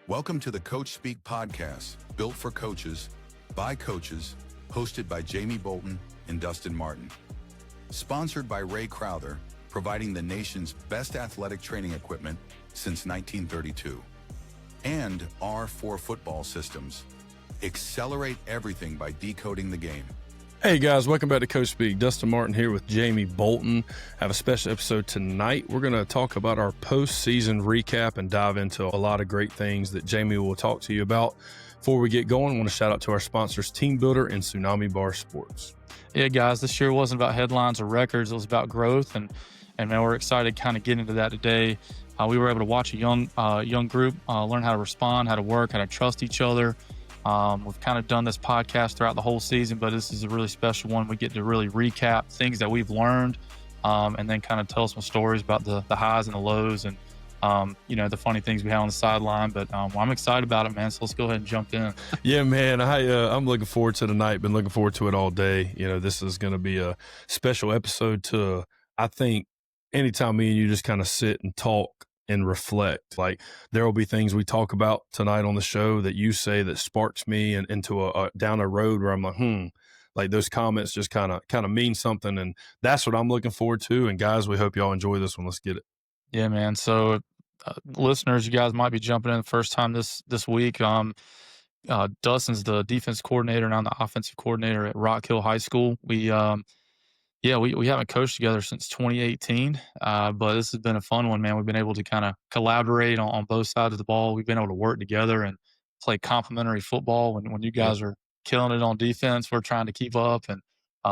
Welcome to the Coach Speak podcast, built for coaches, by coaches, hosted by Jamie Bolton and Dustin Martin. Sponsored by Ray Crowther, providing the nation's best athletic training equipment since 1932. And R4 Football Systems. Accelerate everything by decoding the game. Hey guys, welcome back to Coach Speak. Dustin Martin here with Jamie Bolton. Have a special episode tonight. We're going to talk about our postseason recap and dive into a lot of great things that Jamie will talk to you about. Before we get going, I want to shout out to our sponsors, Team Builder and Tsunami Bar Sports. Yeah, guys, this year wasn't about headlines or records. It was about growth, and man, we're excited to kind of get into that today. We were able to watch a young group learn how to respond, how to work, how to trust each other. We've kind of done this podcast throughout the whole season, but this is a really special one. We get to really recap things that we've learned, and then kind of tell some stories about the highs and the lows and, the funny things we have on the sideline. But I'm excited about it, man. So let's go ahead and jump in. Yeah, man. I'm looking forward to tonight. Been looking forward to it all day. This is going to be a special episode to, I think, anytime me and you just kind of sit and talk and reflect. Like, there will be things we talk about tonight on the show that you say that sparks me and into a down a road where I'm like, like those comments just kind of mean something. And that's what I'm looking forward to. And guys, we hope y'all enjoy this one. Let's get it. Yeah, man. So listeners, you guys might be jumping in the first time this week. Dustin's the defense coordinator and I'm the offensive coordinator at Rock Hill High School. We haven't coached together since 2018, but this has been a fun one, man. We've been able to kind of collaborate on both sides of the ball. We've been able to work together and play complementary football. When you guys are killing it on defense, we're trying to keep up and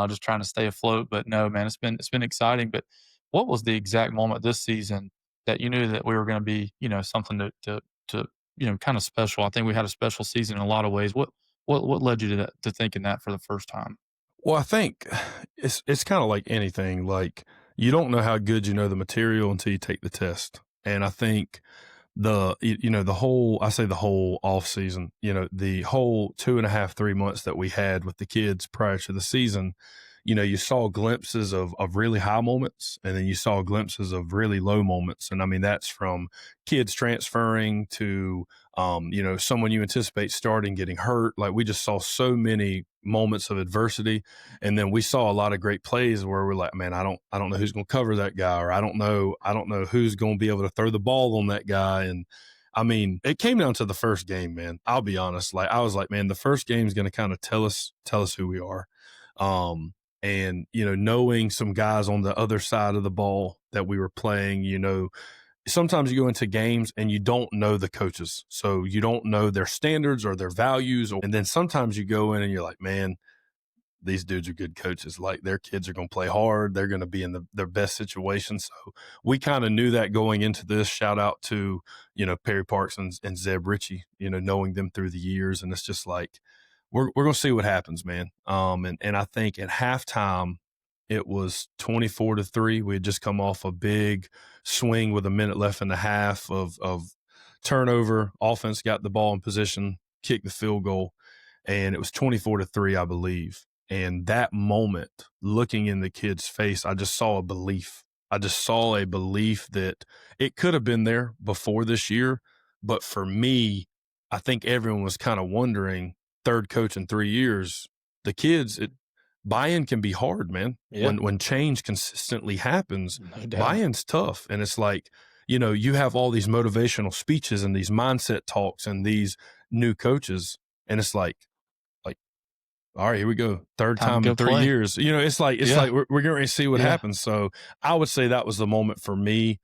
just trying to stay afloat. But no, man, it's been exciting. But what was the exact moment this season that you knew that we were going to be, something to kind of special? I think we had a special season in a lot of ways. What led you to that, to thinking that for the first time? Well, I think it's kind of like anything. Like, you don't know how good you know the material until you take the test. And I think the whole off season, the whole 2.5, 3 months that we had with the kids prior to the season, you saw glimpses of really high moments, and then you saw glimpses of really low moments. And I mean, that's from kids transferring to, someone you anticipate starting getting hurt. Like, we just saw so many moments of adversity. And then we saw a lot of great plays where we're like, man, I don't know who's going to cover that guy, or I don't know who's going to be able to throw the ball on that guy. And I mean, it came down to the first game, man. I'll be honest. Like, I was like, man, the first game is going to kind of tell us who we are. And, knowing some guys on the other side of the ball that we were playing, sometimes you go into games and you don't know the coaches. So you don't know their standards or their values. And then sometimes you go in and you're like, man, these dudes are good coaches. Like, their kids are going to play hard. They're going to be in their best situation. So we kind of knew that going into this. Shout out to, Perry Parks and Zeb Ritchie, knowing them through the years. And it's just like, we're going to see what happens, man. And I think at halftime, it was 24-3. We had just come off a big swing with a minute left in the half of turnover. Offense got the ball in position, kicked the field goal, and it was 24-3, I believe. And that moment, looking in the kid's face, I just saw a belief. I just saw a belief that it could have been there before this year. But for me, I think everyone was kind of wondering, third coach in 3 years, the kids, buy-in can be hard, man. Yeah. When change consistently happens, no doubt, buy-in's tough. And it's like, you have all these motivational speeches and these mindset talks and these new coaches, and it's like, all right, here we go. Third time in 3 years. It's like we're going to see what happens. So I would say that was the moment for me.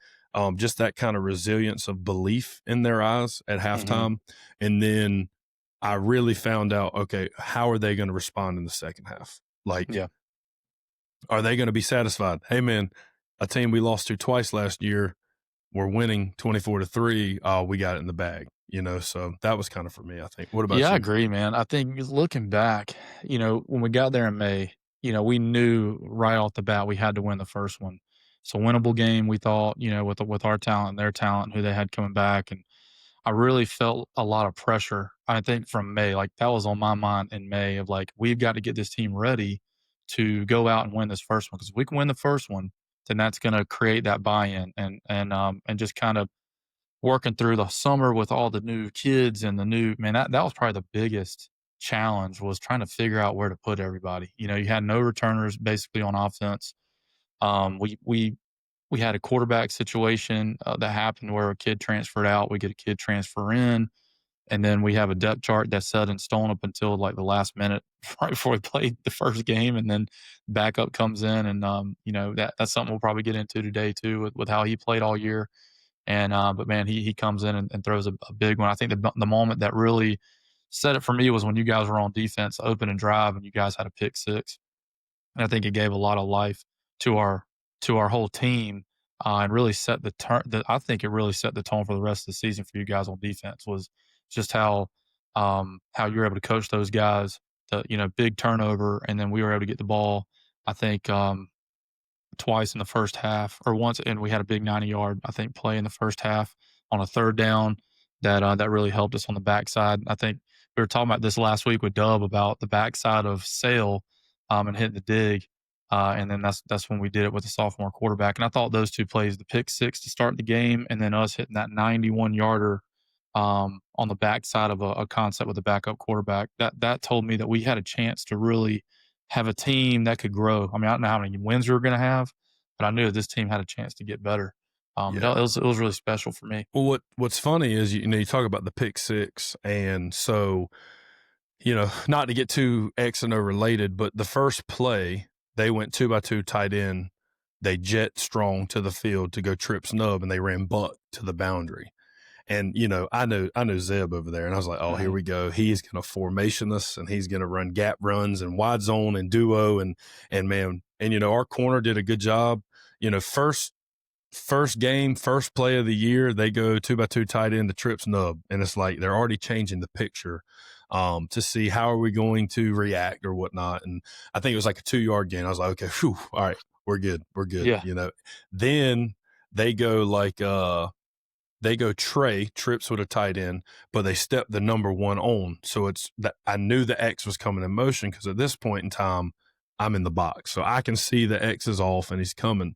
Just that kind of resilience of belief in their eyes at halftime. Mm-hmm. And then I really found out, okay, how are they going to respond in the second half? Like, are they going to be satisfied? Hey, man, a team we lost to twice last year, we're winning 24-3. We got it in the bag, so that was kind of for me, I think. What about you? Yeah, I agree, man. I think looking back, when we got there in May, we knew right off the bat we had to win the first one. It's a winnable game, we thought, with our talent and their talent, who they had coming back. And I really felt a lot of pressure, I think, from May. Like, that was on my mind in May of like, we've got to get this team ready to go out and win this first one. Because if we can win the first one, then that's going to create that buy-in and just kind of working through the summer with all the new kids and the new man, that was probably the biggest challenge, was trying to figure out where to put everybody. You know, you had no returners basically on offense. We had a quarterback situation that happened where a kid transferred out. We get a kid transfer in, and then we have a depth chart that's set in stone up until like the last minute right before we played the first game, and then backup comes in, and you know, that's something we'll probably get into today too, with how he played all year. And but man, he comes in and throws a big one. I think the moment that really set it for me was when you guys were on defense, open and drive, and you guys had a pick six. And I think it gave a lot of life to our whole team, and really set the turn. I think it really set the tone for the rest of the season for you guys on defense. Was just how you were able to coach those guys. The, you know, big turnover, and then we were able to get the ball. I think twice in the first half, or once, and we had a big 90-yard, I think, play in the first half on a third down that really helped us on the backside. I think we were talking about this last week with Dub about the backside of Sale, and hitting the dig. And then that's when we did it with the sophomore quarterback. And I thought those two plays, the pick six to start the game, and then us hitting that 91-yarder on the backside of a concept with a backup quarterback, that told me that we had a chance to really have a team that could grow. I mean, I don't know how many wins we were going to have, but I knew that this team had a chance to get better. Yeah. It was really special for me. Well, what's funny is, you know, you talk about the pick six, and so, you know, not to get too X and O related, but the first play, they went 2-by-2 tight end. They jet strong to the field to go trip snub, and they ran buck to the boundary. And, you know, I know Zeb over there, and I was like, oh, here we go. He's going to formation us, and he's going to run gap runs and wide zone and duo, and man, and, you know, our corner did a good job. You know, first game, first play of the year, they go 2-by-2 tight end to trip snub, and it's like they're already changing the picture to see how are we going to react or whatnot. And I think it was like a 2-yard gain. I was like, okay, whew, all right, we're good. Yeah. You know, then they go like trips with a tight end, but they step the number one on. So it's that I knew the X was coming in motion, because at this point in time, I'm in the box. So I can see the X is off and he's coming.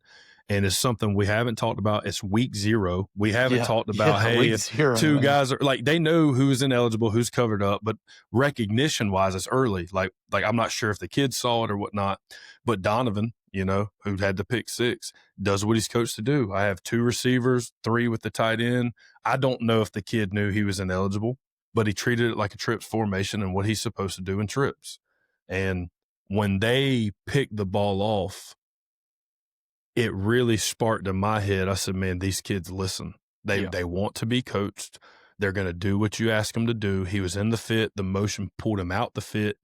And it's something we haven't talked about. It's week 0. We haven't talked about, hey, if two guys are like, they know who's ineligible, who's covered up, but recognition wise, it's early. Like I'm not sure if the kids saw it or whatnot, but Donovan, you know, who had the pick six, does what he's coached to do. I have 2 receivers, 3 with the tight end. I don't know if the kid knew he was ineligible, but he treated it like a trips formation and what he's supposed to do in trips. And when they picked the ball off, it really sparked in my head. I said, man, these kids listen. They want to be coached. They're going to do what you ask them to do. He was in the fit. The motion pulled him out the fit.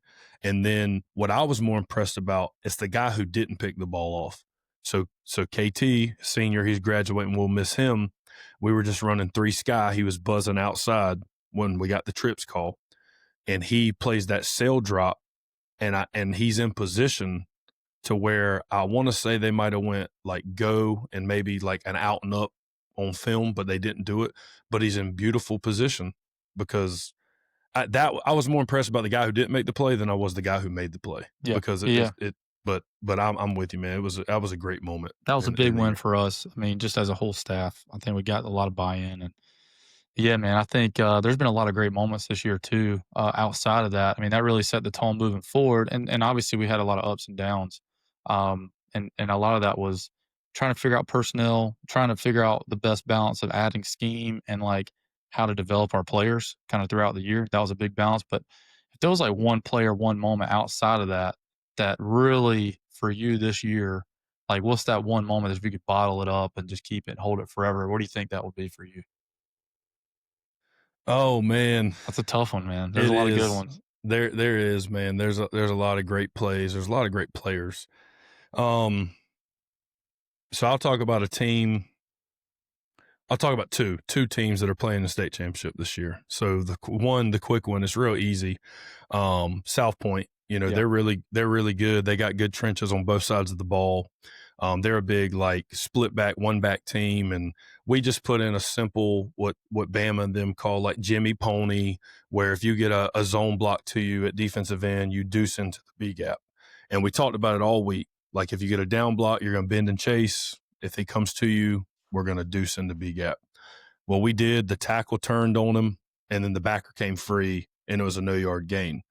And then what I was more impressed about is the guy who didn't pick the ball off. So KT, senior, he's graduating. We'll miss him. We were just running 3 sky. He was buzzing outside when we got the trips call. And he plays that sail drop, and he's in position to where I want to say they might have went like go and maybe like an out and up on film, but they didn't do it. But he's in beautiful position, because I was more impressed about the guy who didn't make the play than I was the guy who made the play. Yeah. Because but I'm with you, man. That was a great moment. That was a big win for us. I mean, just as a whole staff, I think we got a lot of buy-in. And yeah, man, I think there's been a lot of great moments this year too. Outside of that, I mean, that really set the tone moving forward. And obviously, we had a lot of ups and downs. And a lot of that was trying to figure out personnel, trying to figure out the best balance of adding scheme and like how to develop our players kind of throughout the year. That was a big balance. But if there was like one player, one moment outside of that really for you this year, like what's that one moment if you could bottle it up and just keep it, hold it forever? What do you think that would be for you? Oh man, that's a tough one, man. There's a lot of good ones. There is, man. There's a lot of great plays. There's a lot of great players. So I'll talk about a team. I'll talk about two teams that are playing the state championship this year. So the quick one is real easy. South Point, you know, they're really good. They got good trenches on both sides of the ball. They're a big like split back, one back team, and we just put in a simple what Bama and them call like Jimmy Pony, where if you get a zone block to you at defensive end, you deuce into the B gap. And we talked about it all week. Like if you get a down block, you're going to bend and chase. If he comes to you, we're going to deuce into B gap. Well, we did. The tackle turned on him, and then the backer came free, and it was a no-yard gain.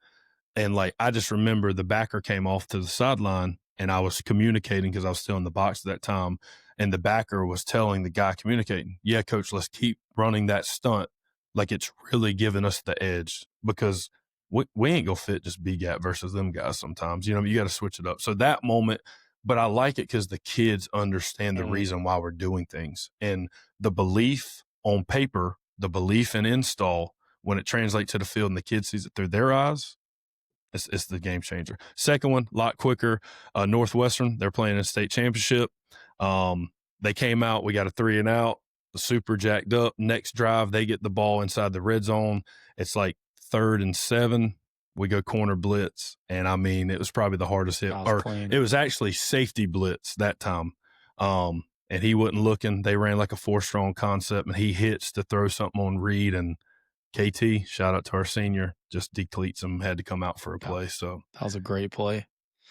And, like, I just remember the backer came off to the sideline, and I was communicating because I was still in the box at that time, and the backer was telling the guy communicating, yeah, coach, let's keep running that stunt. Like, it's really giving us the edge because we ain't going to fit just B-gap versus them guys sometimes. You know, you got to switch it up. So that moment, but I like it because the kids understand the reason why we're doing things. And the belief on paper, the belief in install, when it translates to the field and the kid sees it through their eyes, it's the game changer. Second one, a lot quicker. Northwestern, they're playing a state championship. They came out. We got a 3-and-out. Super jacked up. Next drive, they get the ball inside the red zone. It's like 3rd and 7. We go corner blitz. And, I mean, it was probably the hardest hit. Or clean. It was actually safety blitz that time. And he wasn't looking. They ran like a 4-strong concept, and he hits to throw something on Reed, and KT, shout out to our senior, just decleats him, had to come out for a play. So that was a great play.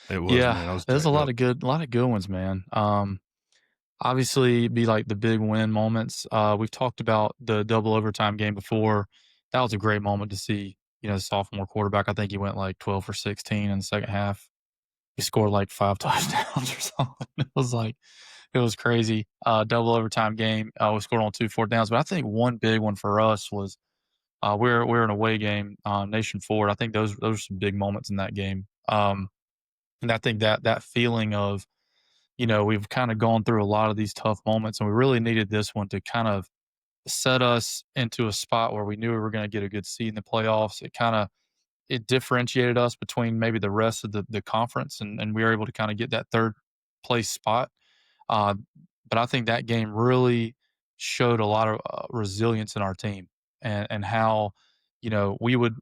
It was, man. There's a lot of good ones, man. Obviously, be like the big win moments. We've talked about the double overtime game before. That was a great moment to see. You know, the sophomore quarterback. I think he went like 12 for 16 in the second half. He scored like 5 touchdowns or something. It was crazy. Double overtime game. We scored on 2 4th downs. But I think one big one for us was we're an away game, Nation Ford. I think those are some big moments in that game. And I think that feeling of, you know, we've kind of gone through a lot of these tough moments, and we really needed this one to kind of set us into a spot where we knew we were going to get a good seed in the playoffs. It differentiated us between maybe the rest of the conference, and we were able to kind of get that 3rd place spot. But I think that game really showed a lot of resilience in our team, and how, you know, we went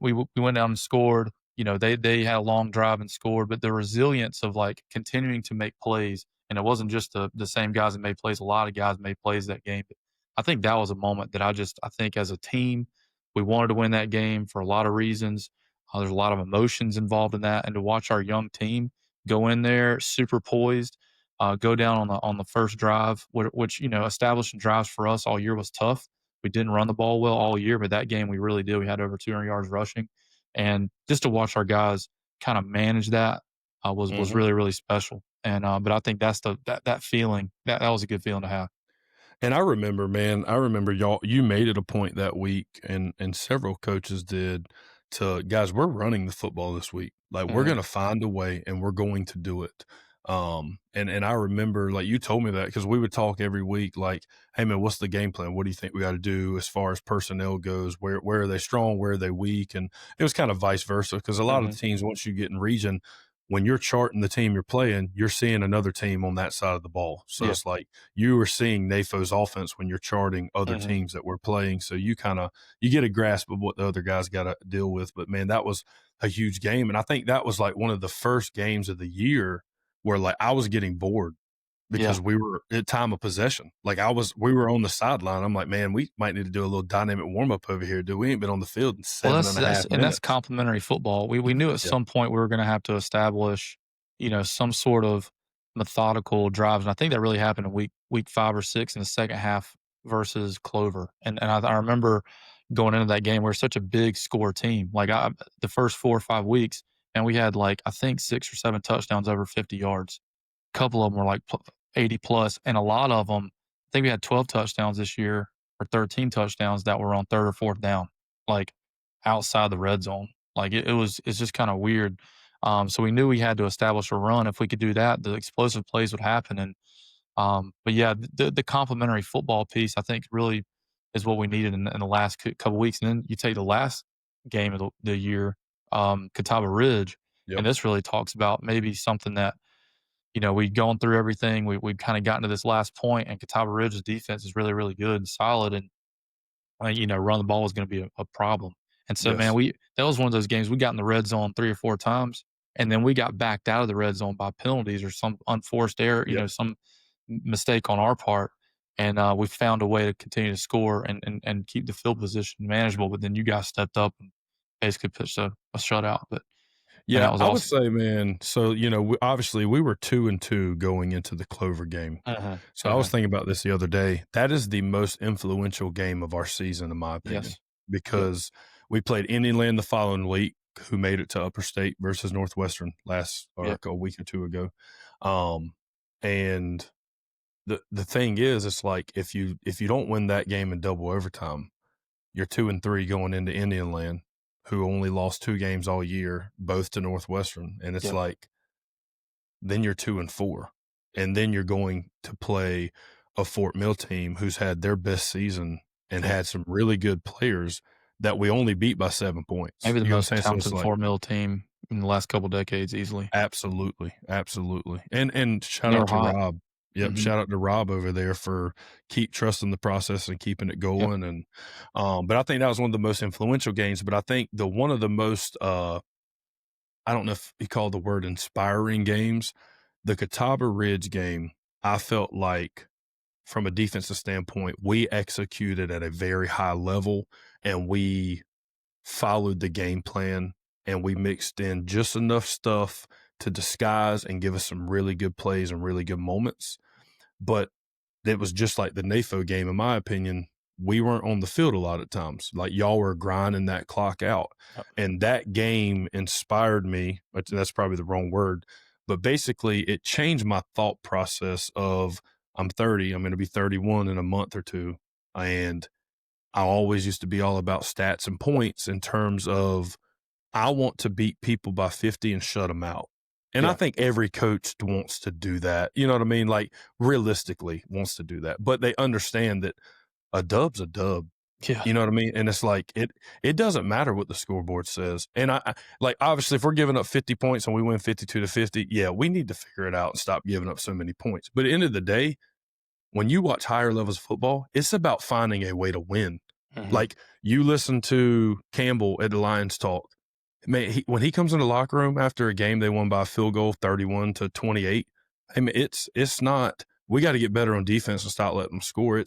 down and scored. You know, they had a long drive and scored, but the resilience of like continuing to make plays, and it wasn't just the same guys that made plays. A lot of guys made plays that game. But I think that was a moment that I think as a team, we wanted to win that game for a lot of reasons. There's a lot of emotions involved in that, and to watch our young team go in there super poised, go down on the first drive, which, you know, establishing drives for us all year was tough. We didn't run the ball well all year, but that game we really did. We had over 200 yards rushing, and just to watch our guys kind of manage that was really, really special. And but I think that's that feeling that was a good feeling to have. And I remember, man, you made it a point that week, and several coaches did, to, guys, we're running the football this week. Like, we're going to find a way, and we're going to do it. And I remember, like, you told me that because we would talk every week, like, hey, man, what's the game plan? What do you think we got to do as far as personnel goes? Where are they strong? Where are they weak? And it was kind of vice versa, because a lot of the teams, once you get in region, when you're charting the team you're playing, you're seeing another team on that side of the ball. So it's like you were seeing NAFO's offense when you're charting other teams that we're playing. So you get a grasp of what the other guys got to deal with. But, man, that was a huge game. And I think that was like one of the first games of the year where, like, I was getting bored because we were at time of possession. Like, we were on the sideline. I'm like, man, we might need to do a little dynamic warm up over here. We ain't been on the field in 7.5 minutes. And that's complementary football. We knew at some point we were going to have to establish, you know, some sort of methodical drives. And I think that really happened in week 5 or 6 in the second half versus Clover. And I remember going into that game, we were such a big score team. Like, the first 4 or 5 weeks, and we had, like, I think 6 or 7 touchdowns over 50 yards. A couple of them were like 80 plus, and a lot of them, I think we had 12 touchdowns this year, or 13 touchdowns that were on 3rd or 4th down, like outside the red zone. Like, it's just kind of weird. So we knew we had to establish a run. If we could do that, the explosive plays would happen. And but yeah, the complementary football piece, I think, really is what we needed in the last couple weeks. And then you take the last game of the year, Catawba Ridge, and this really talks about maybe something that, you know, we'd gone through everything. We'd kind of gotten to this last point, and Catawba Ridge's defense is really, really good and solid. And, you know, run the ball was going to be a problem. And so, man, that was one of those games we got in the red zone 3 or 4 times, and then we got backed out of the red zone by penalties or some unforced error, you know, some mistake on our part. And we found a way to continue to score and keep the field position manageable. But then you guys stepped up and basically pitched a shutout. But and Yeah, that was I would awesome. say, man, so, obviously we were 2-2 going into the Clover game. Mhm, So I was mhm. thinking about this the other day. That is the most influential game of our season, in my opinion, Yes. Yep. because we played Indian Land the following week, who made it to Upper State versus Northwestern Yep. a week or two ago. And the thing is, it's like if you don't win that game in double overtime, you're 2-3 going into Indian Land, who only lost 2 games all year, both to Northwestern. And it's Yep. like, then you're 2-4. And then you're going to play a Fort Mill team who's had their best season and Yeah. had some really good players that we only beat by 7 points. Maybe the You know what most I'm saying? So it's talented like, Fort Mill team in the last couple decades easily. absolutely, absolutely. And And shout they out were to hot. Rob. Yep, Mhm. shout out to Rob over there for keep trusting the process and keeping it Yep. going. And but I think that was one of the most influential games. But I think the one of the most I don't know if you call the word inspiring games, the Catawba Ridge game, I felt like from a defensive standpoint, we executed at a very high level and we followed the game plan and we mixed in just enough stuff to disguise and give us some really good plays and really good moments. But it was just like the NAFO game, in my opinion. We weren't on the field a lot of times. Like y'all were grinding that clock out. Yep. And that game inspired me, but that's probably the wrong word. But basically, it changed my thought process of I'm 30, I'm going to be 31 in a month or two. And I always used to be all about stats and points in terms of I want to beat people by 50 and shut them out. And I Yeah. think every coach wants to do that. You know what I mean? Like realistically wants to do that, but they understand that a dub's a dub. Yeah. You know what I mean? And it's like, it doesn't matter what the scoreboard says. And I like, obviously if we're giving up 50 points and we win 52-50, yeah, we need to figure it out and stop giving up so many points. But at the end of the day, when you watch higher levels of football, it's about finding a way to win. Mhm. Like you listen to Campbell at the Lions talk. Man, when he comes in the locker room after a game they won by a field goal, 31-28. I mean, it's not. We got to get better on defense and stop letting them score.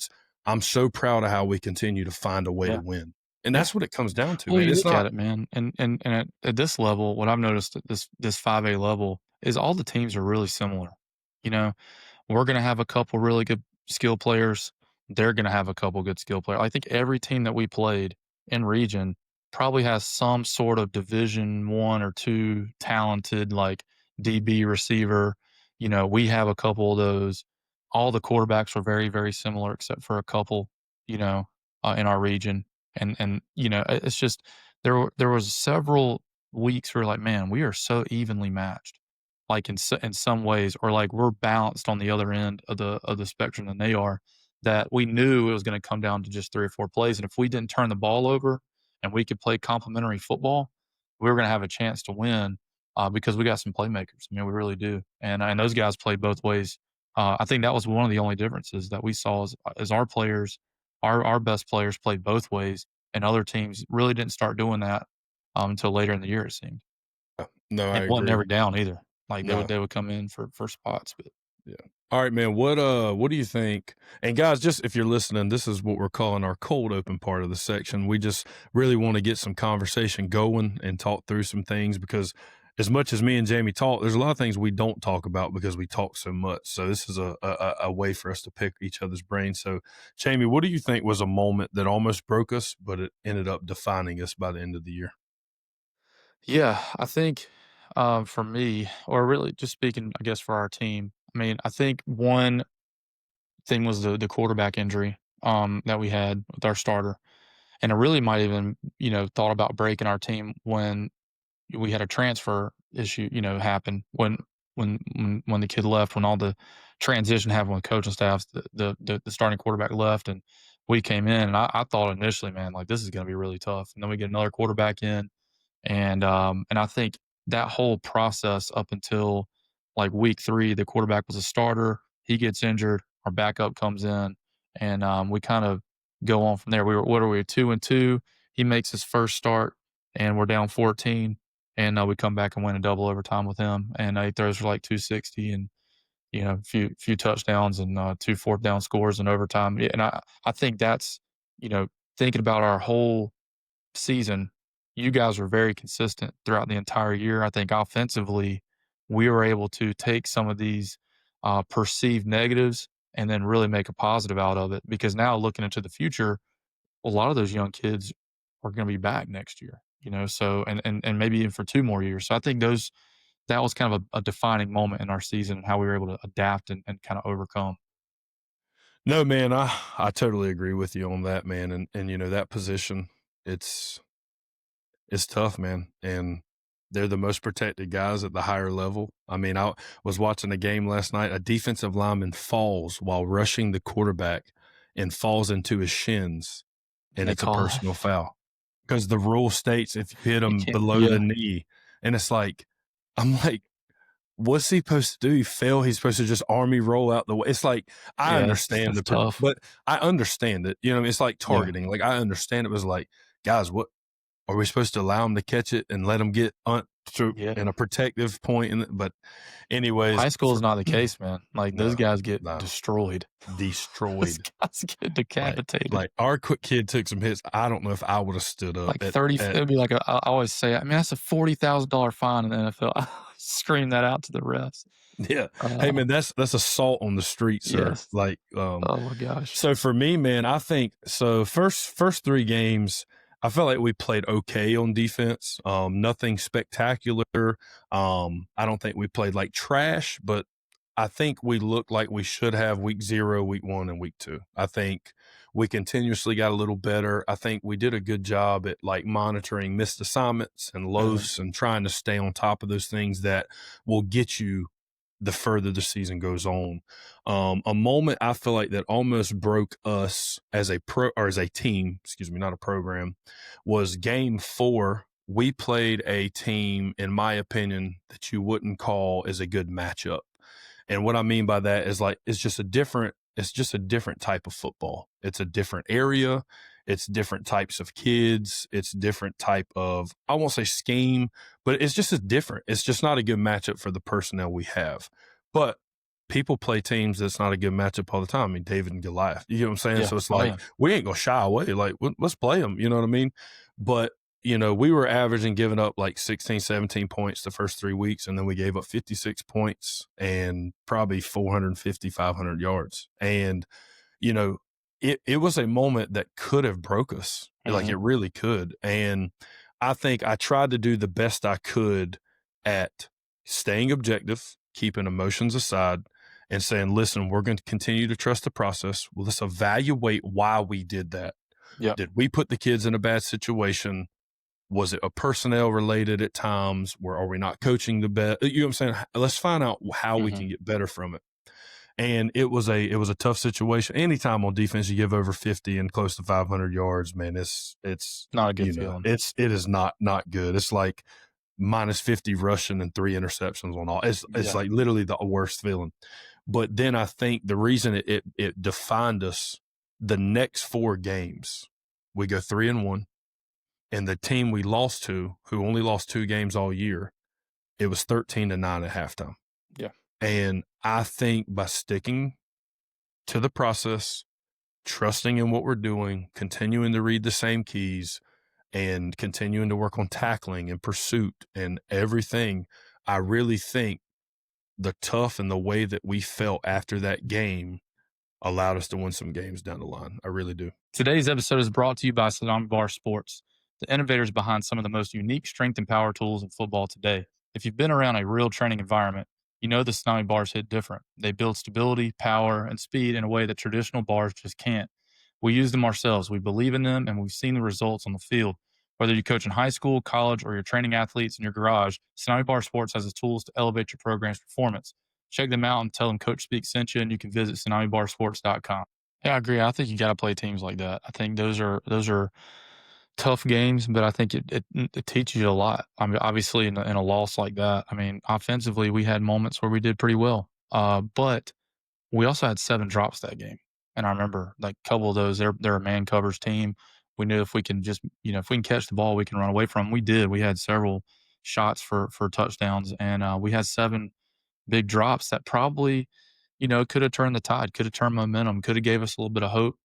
I'm so proud of how we continue to find a way to Yeah. win, and Yeah. that's what it comes down to, Well, man. you It's look at not. it, man, and at this level, what I've noticed at this 5A level is all the teams are really similar. You know, we're gonna have a couple really good skill players. They're gonna have a couple good skill players. I think every team that we played in region probably has some sort of Division 1 or 2 talented, like, DB receiver. You know, we have a couple of those. All the quarterbacks were very, very similar except for a couple, you know, in our region. And you know, it's just there was several weeks where like, man, we are so evenly matched, like in some ways, or like we're balanced on the other end of the spectrum than they are. That we knew it was going to come down to just 3 or 4 plays, and if we didn't turn the ball over and we could play complementary football, we were going to have a chance to win because we got some playmakers. I mean, we really do, and those guys played both ways. I think that was one of the only differences that we saw as our players, our best players played both ways, and other teams really didn't start doing that until later in the year, it seemed. No, And I it wasn't agree. never down either. Like No. they would come in for spots, but Yeah. All right, man. What do you think? And guys, just if you're listening, this is what we're calling our cold open part of the section. We just really want to get some conversation going and talk through some things because as much as me and Jamie talk, there's a lot of things we don't talk about because we talk so much. So this is a way for us to pick each other's brains. So Jamie, what do you think was a moment that almost broke us, but it ended up defining us by the end of the year? yeah, I think for me, or really just speaking, I guess for our team, I mean, I think one thing was the quarterback injury that we had with our starter, and I really might even thought about breaking our team when we had a transfer issue, happen when the kid left, when all the transition happened with coaching staffs, the starting quarterback left, and we came in, and I thought initially, man, like this is going to be really tough, and then we get another quarterback in, and I think that whole process up until like week 3, the quarterback was a starter, he gets injured, our backup comes in, and we kind of go on from there. What are we 2-2? He makes his first start, and we're down 14, and we come back and win a double overtime with him, and he throws for like 260 and a few touchdowns and 2 fourth down scores in overtime. Yeah, and I think that's thinking about our whole season, you guys were very consistent throughout the entire year. I think offensively, we were able to take some of these perceived negatives and then really make a positive out of it. Because now looking into the future, a lot of those young kids are going to be back next year, so and maybe even for 2 more years. So I think that was kind of a defining moment in our season and how we were able to adapt and kind of overcome. No, man, I totally agree with you on that, man. And that position, it's tough, man. And they're the most protected guys at the higher level. I mean, I was watching a game last night. A defensive lineman falls while rushing the quarterback and falls into his shins, and They it's a call personal foul because the rule states if you hit you him can't below the knee, and it's like, I'm like, what's he supposed to do? He fell. He's supposed to just army roll out the way. It's like, I understand that's tough. but I understand it. It's like Yeah. targeting. Like, I understand it was like, guys, what are we supposed to allow him to catch it and let him get Yeah. in a protective point? But anyways, High school is not the case, man. Like those No, guys get no. destroyed. Those destroyed. guys get decapitated. Like our quick kid took some hits. I don't know if I would have stood up. Like 30, it'd be like I always say, I mean, that's a $40,000 fine in the NFL. I scream that out to the refs. Yeah. Hey man, that's assault on the street, sir. Yes. Like, Oh my gosh. so for me, man, I think so. First 3 games, I felt like we played okay on defense. Nothing spectacular. I don't think we played like trash, but I think we looked like we should have week 0, week 1, and week 2. I think we continuously got a little better. I think we did a good job at like monitoring missed assignments and loafs and trying to stay on top of those things that will get you the further the season goes on. A moment I feel like that almost broke us as a team, excuse me, not a program, was game 4. We played a team, in my opinion, that you wouldn't call as a good matchup. And what I mean by that is like, it's just a different type of football. It's a different area. It's different types of kids. It's different type of, I won't say scheme, but it's just different. It's just not a good matchup for the personnel we have. But people play teams that's not a good matchup all the time. I mean, David and Goliath, you know what I'm saying? Yeah. So it's like, we ain't going to shy away. Like, let's play them. You know what I mean? But we were averaging giving up like 16, 17 points the first 3 weeks, and then we gave up 56 points and probably 450, 500 yards. And, it was a moment that could have broke us. Like it really could. And I think I tried to do the best I could at staying objective, keeping emotions aside, and saying, listen, we're going to continue to trust the process. Well, let's evaluate why we did that. Yeah. Did we put the kids in a bad situation? Was it a personnel related at times? Are we not coaching the best? You know what I'm saying? Let's find out how we can get better from it. And it was a tough situation. Anytime on defense you give over 50 and close to 500 yards, man, it's not a good feeling. It is not good. It's like minus 50 rushing and 3 interceptions on all. It's like literally the worst feeling. But then I think the reason it defined us, the next 4 games, we go 3-1. And the team we lost to, who only lost 2 games all year, it was 13-9 at halftime. Yeah. And I think by sticking to the process, trusting in what we're doing, continuing to read the same keys, and continuing to work on tackling and pursuit and everything, I really think the tough and the way that we felt after that game allowed us to win some games down the line. I really do. Today's episode is brought to you by Tsunami Bar Sports, the innovators behind some of the most unique strength and power tools in football today. If you've been around a real training environment, you know the Tsunami bars hit different. They build stability, power, and speed in a way that traditional bars just can't. We use them ourselves. We believe in them, and we've seen the results on the field. Whether you coach in high school, college, or you're training athletes in your garage, Tsunami Bar Sports has the tools to elevate your program's performance. Check them out and tell them Coach Speak sent you, and you can visit TsunamiBarSports.com. Yeah, I agree. I think you got to play teams like that. I think those are tough games, but I think it teaches you a lot. I mean, obviously in a loss like that, I mean, offensively, we had moments where we did pretty well. But we also had 7 drops that game. And I remember like a couple of those, they're a man covers team. We knew if we can just, if we can catch the ball, we can run away from them. We did. We had several shots for touchdowns, and we had 7 big drops that probably, could have turned the tide, could have turned momentum, could have gave us a little bit of hope,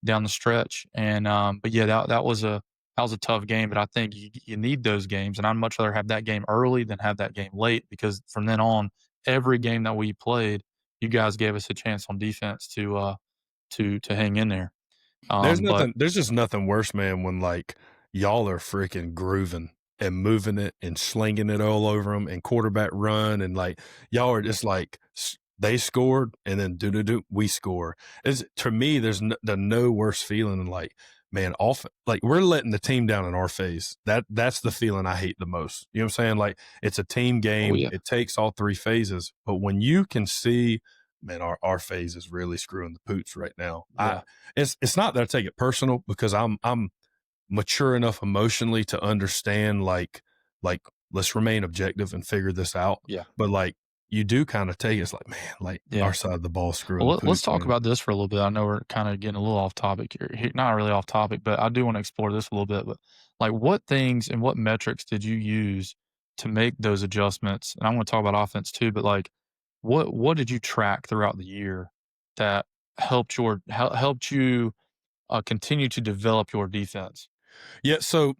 down the stretch. And, but yeah, that was a that was a tough game, but I think you need those games, and I'd much rather have that game early than have that game late because from then on, every game that we played, you guys gave us a chance on defense to hang in there. But There's just nothing worse, man, when like y'all are freaking grooving and moving it and slinging it all over them and quarterback run and like y'all are just like they scored and then we score. To me, there's no worse feeling than like, man, like we're letting the team down in our phase. That's the feeling I hate the most. You know what I'm saying? Like it's a team game. yeah. It takes all three phases, but when you can see, man, our phase is really screwing the pooch right now. Yeah. It's not that I take it personal because I'm mature enough emotionally to understand like let's remain objective and figure this out. Yeah. But like you do kind of take it, it's like, man, like Yeah. our side of the ball screwing Well, the let's pooch, talk man. about this for a little bit. I know we're kind of getting a little off topic here. Not really off topic, but I do want to explore this a little bit. But like, what things and what metrics did you use to make those adjustments? And I want to talk about offense too, but like, what did you track throughout the year that helped you continue to develop your defense? Yeah, so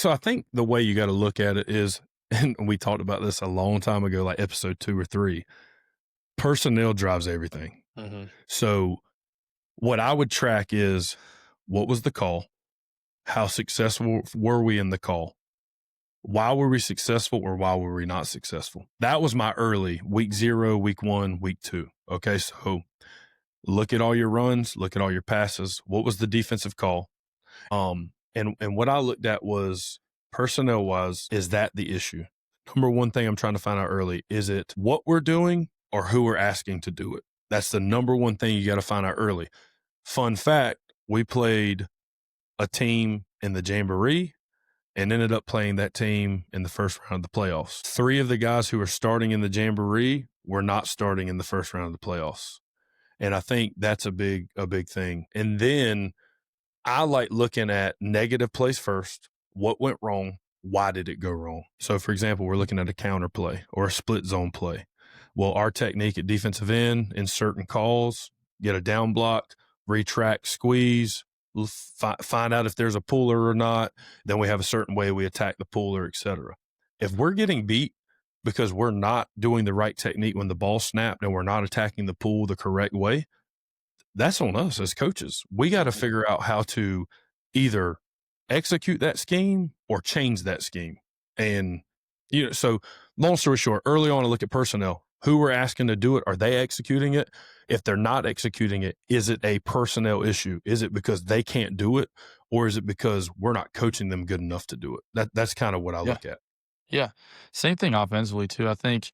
I think the way you got to look at it is, and we talked about this a long time ago, like episode 2 or 3. Personnel drives everything. Mm-hmm. So what I would track is what was the call? How successful were we in the call? Why were we successful or why were we not successful? That was my early week 0, week 1, week 2. Okay, so look at all your runs, look at all your passes. What was the defensive call? And what I looked at was personnel wise, is that the issue? Number one thing I'm trying to find out early, is it what we're doing or who we're asking to do it? That's the number one thing you got to find out early. Fun fact, we played a team in the Jamboree and ended up playing that team in the first round of the playoffs. 3 of the guys who were starting in the Jamboree were not starting in the first round of the playoffs. And I think that's a big thing. And then I like looking at negative plays first. What went wrong? Why did it go wrong? So, for example, we're looking at a counter play or a split zone play. Well, our technique at defensive end in certain calls, get a down block, retract, squeeze, find out if there's a puller or not. Then we have a certain way we attack the puller, etc. If we're getting beat because we're not doing the right technique when the ball snapped and we're not attacking the pool the correct way, that's on us as coaches. We got to figure out how to either execute that scheme or change that scheme. And, so long story short, early on, I look at personnel. Who we're asking to do it, are they executing it? If they're not executing it, is it a personnel issue? Is it because they can't do it? Or is it because we're not coaching them good enough to do it? That's kind of what I look at. Yeah. Same thing offensively too. I think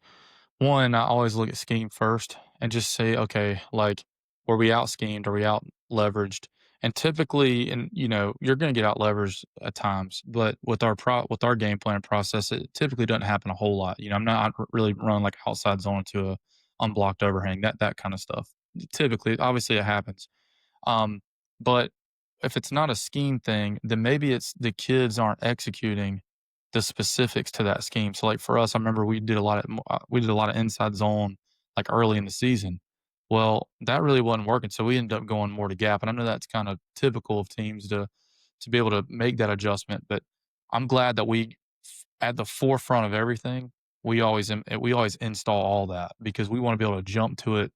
one, I always look at scheme first and just say, okay, like, were we out schemed? Are we out leveraged? And typically, and you're going to get out leveraged at times, but with our game plan process, it typically doesn't happen a whole lot. I'm not really running like outside zone into a unblocked overhang, that kind of stuff. Typically, obviously, it happens. But if it's not a scheme thing, then maybe it's the kids aren't executing the specifics to that scheme. So, like for us, I remember we did a lot of inside zone like early in the season. Well, that really wasn't working, so we ended up going more to gap. And I know that's kind of typical of teams to be able to make that adjustment. But I'm glad that we, at the forefront of everything, we always install all that because we want to be able to jump to it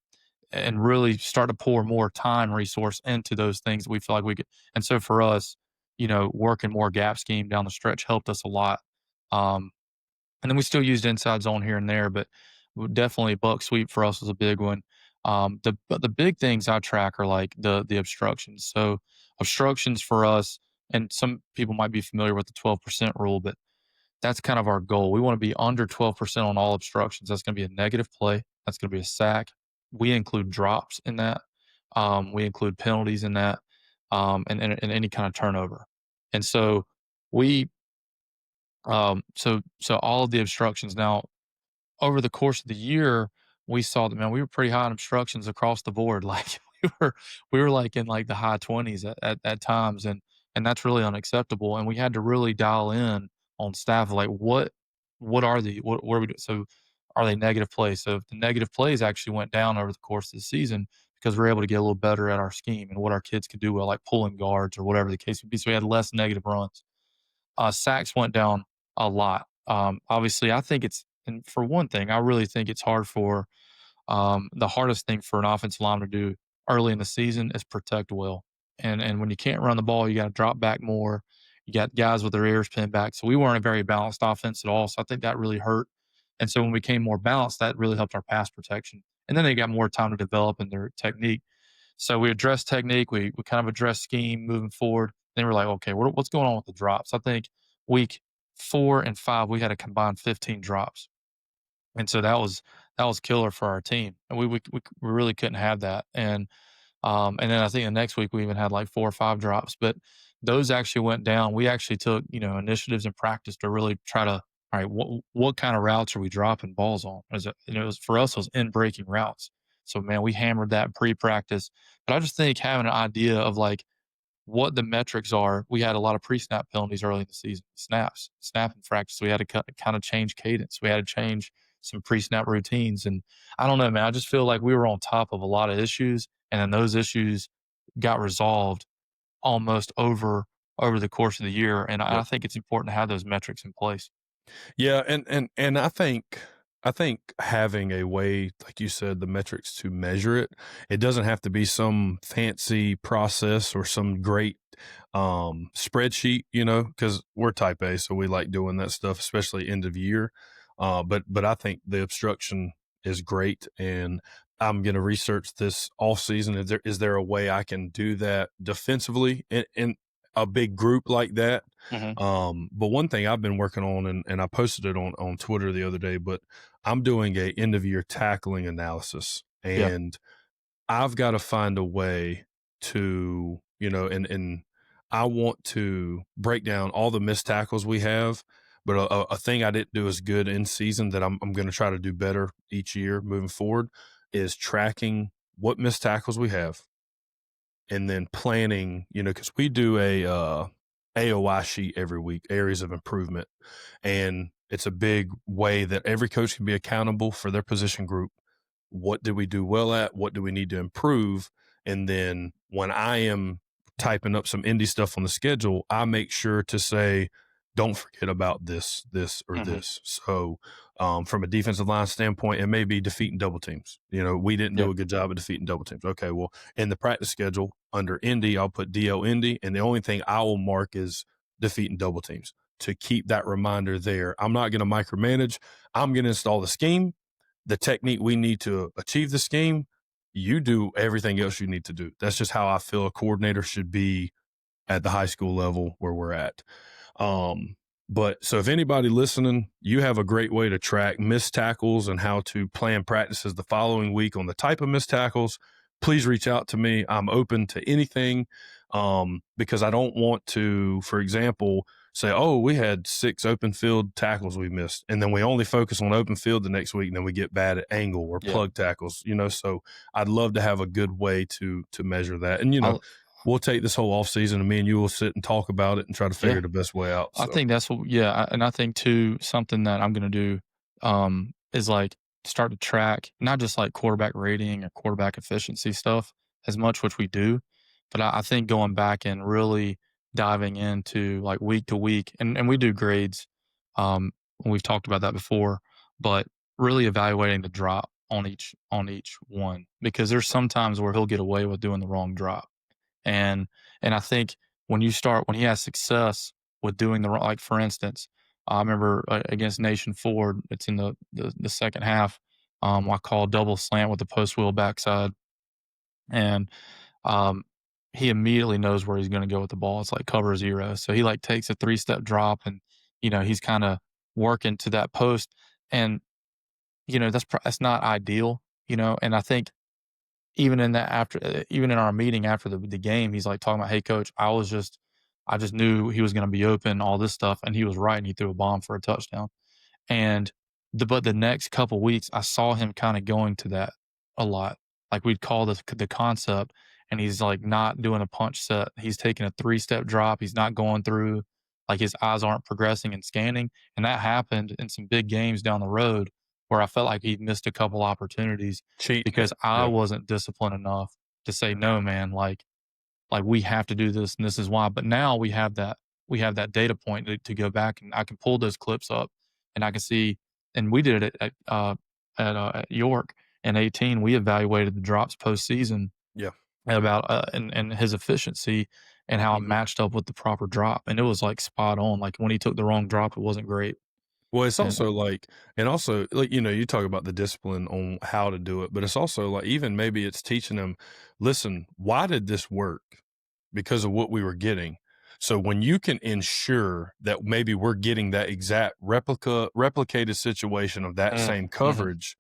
and really start to pour more time resource into those things that we feel like we could. And so for us, working more gap scheme down the stretch helped us a lot. And then we still used inside zone here and there, but definitely buck sweep for us was a big one. But the big things I track are like the obstructions. So obstructions for us, and some people might be familiar with the 12% rule, but that's kind of our goal. We want to be under 12% on all obstructions. That's going to be a negative play. That's going to be a sack. We include drops in that. We include penalties in that, and any kind of turnover. And so we, so all of the obstructions. Now, over the course of the year, we saw that, man, we were pretty high on obstructions across the board. Like we were like in like the high 20s at times, and that's really unacceptable. And we had to really dial in on staff, like what are what are we doing? So are they negative plays? So the negative plays actually went down over the course of the season because we were able to get a little better at our scheme and what our kids could do well, like pulling guards or whatever the case would be. So we had less negative runs. Sacks went down a lot. Obviously, I think and for one thing, I really think it's hard for the hardest thing for an offensive lineman to do early in the season is protect well. And when you can't run the ball, you got to drop back more. You got guys with their ears pinned back. So we weren't a very balanced offense at all. So I think that really hurt. And so when we became more balanced, that really helped our pass protection. And then they got more time to develop in their technique. So we addressed technique. We kind of addressed scheme moving forward. Then we're like, okay, what's going on with the drops? I think week 4 and 5, we had a combined 15 drops. And so that was killer for our team. And we really couldn't have that. And then I think the next week we even had like 4 or 5 drops, but those actually went down. We actually took, initiatives in practice to really try to, all right, what kind of routes are we dropping balls on? It was for us, it was in breaking routes. So man, we hammered that pre-practice. But I just think having an idea of like what the metrics are, we had a lot of pre-snap penalties early in the season, snapping practice. We had to kind of change cadence. We had to change some pre-snap routines. And I don't know, man, I just feel like we were on top of a lot of issues. And then those issues got resolved almost over the course of the year. And I think it's important to have those metrics in place. Yeah, and I think having a way, like you said, the metrics to measure it, it doesn't have to be some fancy process or some great spreadsheet, because we're type A, so we like doing that stuff, especially end of year. But I think the obstruction is great, and I'm going to research this off season. Is there a way I can do that defensively in a big group like that? Mm-hmm. But one thing I've been working on, and I posted it on Twitter the other day, but I'm doing a end of year tackling analysis, and I've got to find a way to, and I want to break down all the missed tackles we have. But a thing I didn't do as good in season that I'm going to try to do better each year moving forward is tracking what missed tackles we have, and then planning, because we do a AOI sheet every week, areas of improvement. And it's a big way that every coach can be accountable for their position group. What did we do well at? What do we need to improve? And then when I am typing up some indie stuff on the schedule, I make sure to say, don't forget about this, or Mm-hmm. this. So from a defensive line standpoint, it may be defeating double teams. We didn't do a good job of defeating double teams. Okay, well, in the practice schedule under Indy, I'll put DL Indy, and the only thing I will mark is defeating double teams to keep that reminder there. I'm not going to micromanage. I'm going to install the scheme, the technique we need to achieve the scheme. You do everything else you need to do. That's just how I feel a coordinator should be at the high school level where we're at. But so if anybody listening, you have a great way to track missed tackles and how to plan practices the following week on the type of missed tackles, please reach out to me. I'm open to anything, because I don't want to, for example, say, oh, we had 6 open field tackles we missed, and then we only focus on open field the next week, and then we get bad at angle or plug tackles, so I'd love to have a good way to measure that. And, we'll take this whole off season, and me and you will sit and talk about it and try to figure the best way out. So. I think that's what, and I think too, something that I'm going to do is like start to track not just like quarterback rating or quarterback efficiency stuff as much, which we do, but I think going back and really diving into like week to week, and we do grades. We've talked about that before, but really evaluating the drop on each one, because there's some times where he'll get away with doing the wrong drop. And I think when he has success with doing like for instance, I remember against Nation Ford, it's in the second half. I call double slant with the post wheel backside, and he immediately knows where he's going to go with the ball. It's like cover 0. So he like takes a 3-step drop, and he's kind of working to that post, and that's not ideal, and I think even in our meeting after the game, he's like talking about, hey coach, I just knew he was going to be open, all this stuff. And he was right. And he threw a bomb for a touchdown. And but the next couple weeks, I saw him kind of going to that a lot. Like we'd call the concept, and he's like not doing a punch set. He's taking a 3-step drop. He's not going through, like his eyes aren't progressing and scanning. And that happened in some big games down the road where I felt like he missed a couple opportunities because I wasn't disciplined enough to say, no, man, like we have to do this and this is why. But now we have that we have that data point to go back, and I can pull those clips up, and I can see. And we did it at York in 18. We evaluated the drops postseason Yeah. about and his efficiency and how it Mhm. matched up with the proper drop, and it was like spot on. Like when he took the wrong drop, it wasn't great. Well, it's And also like, and also like, you talk about the discipline on how to do it, but it's also like, even maybe it's teaching them, listen, why did this work? Because of what we were getting. So when you can ensure that maybe we're getting that exact replicated situation of that same mhm. coverage,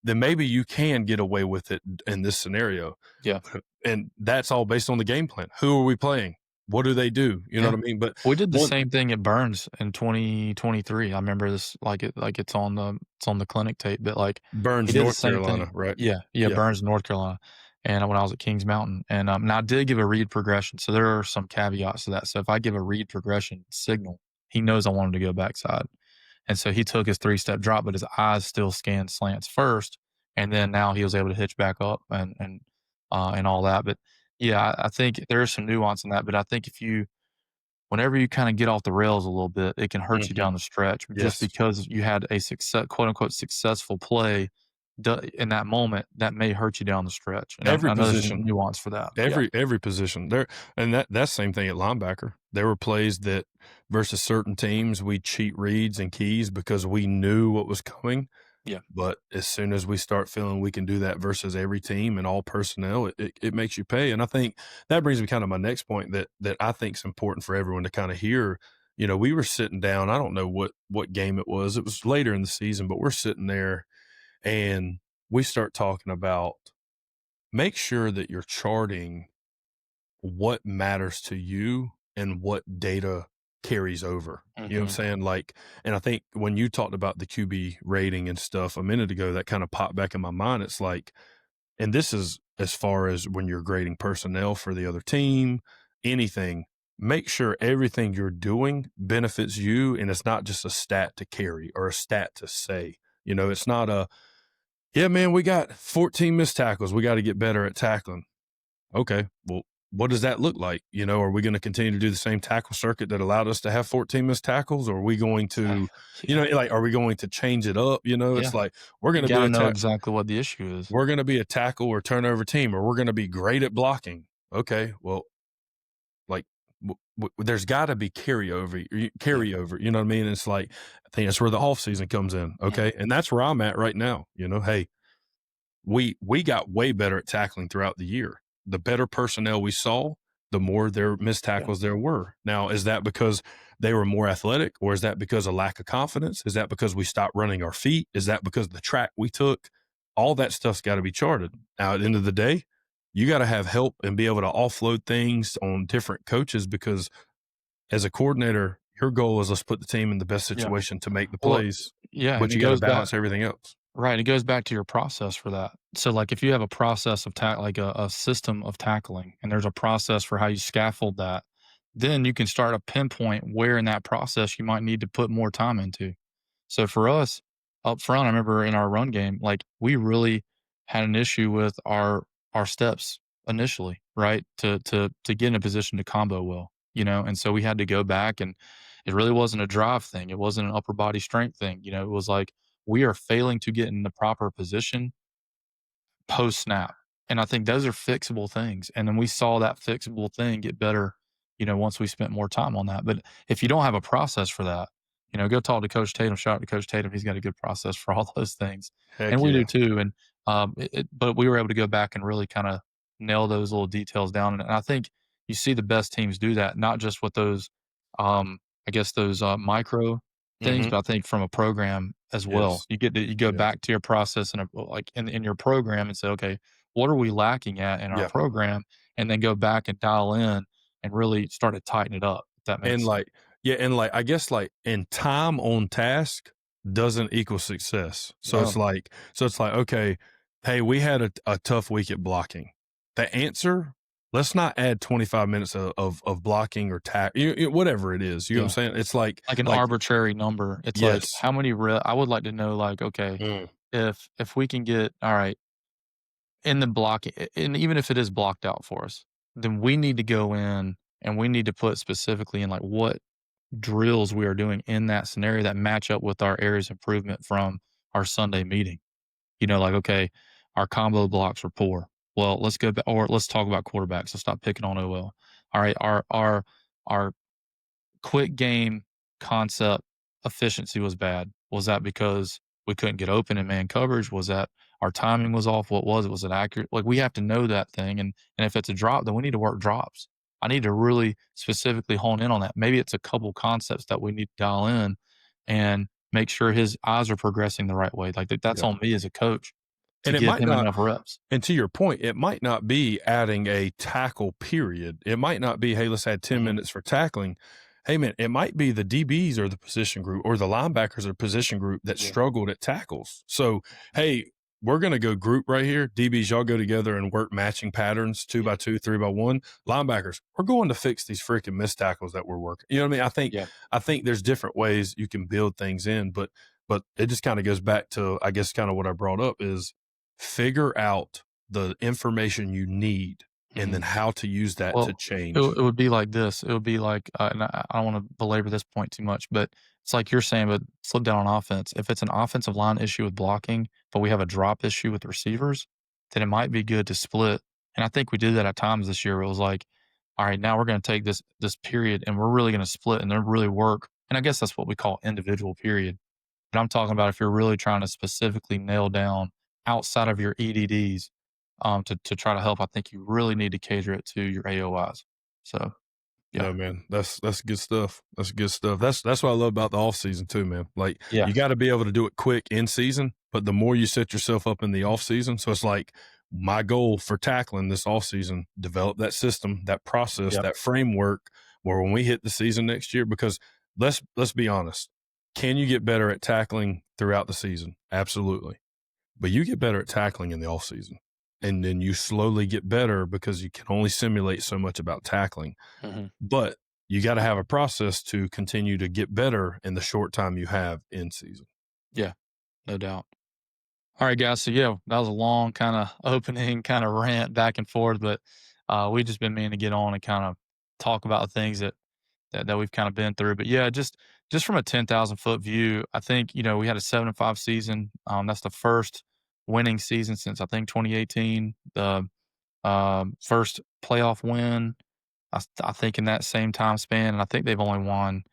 then maybe you can get away with it in this scenario. Yeah, And that's all based on the game plan. Who are we playing? What do they do? You know yeah. what I mean? But We did the one same thing at Burns in 2023. I remember this like it's on the clinic tape, but like he Burns, did the North same Carolina, thing. right? Yeah, yeah, Yeah. Burns, North Carolina, and when I was at Kings Mountain, and I did give a read progression, so there are some caveats to that. So if I give a read progression signal, he knows I want him to go backside, and so he took his 3-step drop, but his eyes still scanned slants first, and then now he was able to hitch back up and all that. But yeah, I think there is some nuance in that. But I think whenever you kind of get off the rails a little bit, it can hurt you Mhm. down the stretch just Yes. because you had a quote unquote successful play in that moment that may hurt you down the stretch. And Every I know there's a position. nuance for that. Yeah. Every position there, and that's same thing at linebacker. There were plays that versus certain teams we cheat reads and keys because we knew what was coming. Yeah. But as soon as we start feeling we can do that versus every team and all personnel, it makes you pay. And I think that brings me kind of my next point that I think is important for everyone to kind of hear. We were sitting down. I don't know what game it was. It was later in the season, but we're sitting there and we start talking about make sure that you're charting what matters to you and what data carries over. You know what I'm Hmm. saying? Like, and I think when you talked about the QB rating and stuff a minute ago, that kind of popped back in my mind. It's like, and this is as far as when you're grading personnel for the other team, anything, make sure everything you're doing benefits you. And it's not just a stat to carry or a stat to say, it's not yeah, man, we got 14 missed tackles. We got to get better at tackling. Okay, well, what does that look like? Are we going to continue to do the same tackle circuit that allowed us to have 14 missed tackles? Or are we going to, Yeah. like, are we going to change it up? Yeah. It's like, we're You going to got be to know exactly what the issue is. we're going to be a tackle or turnover team, or we're going to be great at blocking. Okay, well, like, there's got to be carryover. Yeah. You know what I mean? It's like, I think that's where the off season comes in. Okay, and that's where I'm at right now. Hey, we got way better at tackling throughout the year. The better personnel we saw, the more their missed Yeah. tackles there were. Now, is that because they were more athletic, or is that because of lack of confidence? Is that because we stopped running our feet? Is that because of the track we took? All that stuff's got to be charted. Now, at the end of the day, you got to have help and be able to offload things on different coaches, because as a coordinator, your goal is let's put the team in the best Yeah. situation to make the Well, plays, yeah. And but it you got to goes back. balance everything else. Right, it goes back to your process for that. So, like, if you have a process of like a system of tackling, and there's a process for how you scaffold that, then you can start to pinpoint where in that process you might need to put more time into. So for us up front, I remember in our run game, like we really had an issue with our steps initially, right? To get in a position to combo well, and so we had to go back, and it really wasn't a drive thing. It wasn't an upper body strength thing. It was like we are failing to get in the proper position post snap. And I think those are fixable things. And then we saw that fixable thing get better, once we spent more time on that. But if you don't have a process for that, go talk to Coach Tatum. Shout out to Coach Tatum. He's got a good process for all those things. And Heck we yeah. do too. And but we were able to go back and really kind of nail those little details down. And I think you see the best teams do that, not just with those, I guess those micro things, Mm-hmm. but I think from a program as well. Yes. You go Yes. back to your process and like in your program and say, okay, what are we lacking at in our Yeah. program? And then go back and dial in and really start to tighten it up. If that And makes like, yeah, and like, I guess like, and time on task doesn't equal success. So no, it's like, okay, hey, we had a tough week at blocking. The answer, let's not add 25 minutes of blocking or whatever it is. You know what I'm yeah, saying? It's like, like an arbitrary number. It's like yes. how many I would like to know, like, okay, Mm. if we can get all right in the blocking, and even if it is blocked out for us, then we need to go in and we need to put specifically in like what drills we are doing in that scenario that match up with our areas of improvement from our Sunday meeting. Like, okay, our combo blocks were poor. Well, let's go back, or let's talk about quarterbacks. Let's stop picking on OL. All right, our quick game concept efficiency was bad. Was that because we couldn't get open in man coverage? Was that our timing was off? What was it? Was it accurate? Like, we have to know that thing. And if it's a drop, then we need to work drops. I need to really specifically hone in on that. Maybe it's a couple concepts that we need to dial in and make sure his eyes are progressing the right way. Like, that's on me as a coach to And it give might him not, enough reps. and to your point, it might not be adding a tackle period. It might not be, hey, let's add 10 minutes for tackling. Hey, man, it might be the DBs or the position group or the linebackers or position group that struggled at tackles. So, hey, we're going to go group right here. DBs, y'all go together and work matching patterns, 2x2, 3x1. Linebackers, we're going to fix these freaking missed tackles that we're working. You know what I mean? I think there's different ways you can build things in, but it just kind of goes back to, I guess, kind of what I brought up is figure out the information you need and then how to use that to change. It would be like this. It would be like, and I don't want to belabor this point too much, but it's like you're saying, but flip down on offense. If it's an offensive line issue with blocking, but we have a drop issue with receivers, then it might be good to split. And I think we did that at times this year. It was like, all right, now we're going to take this period and we're really going to split and then really work. And I guess that's what we call individual period. But I'm talking about if you're really trying to specifically nail down outside of your EDDs, to try to help, I think you really need to cater it to your AOIs. So, yeah. No, man, that's good stuff. That's good stuff. That's what I love about the off season too, man. Like, you got to be able to do it quick in season, but the more you set yourself up in the off season, so it's like my goal for tackling this off season, develop that system, that process, that framework, where when we hit the season next year, because let's be honest, can you get better at tackling throughout the season? Absolutely, but you get better at tackling in the off season. And then you slowly get better because you can only simulate so much about tackling. But you got to have a process to continue to get better in the short time you have in season. Yeah, no doubt. All right, guys. So, that was a long kind of opening, kind of rant back and forth, but we've just been meaning to get on and kind of talk about things that we've kind of been through. But just from a 10,000-foot view, I think, we had a 7-5 season. That's the first winning season since I think 2018. The first playoff win, I think in that same time span, and I think they've only won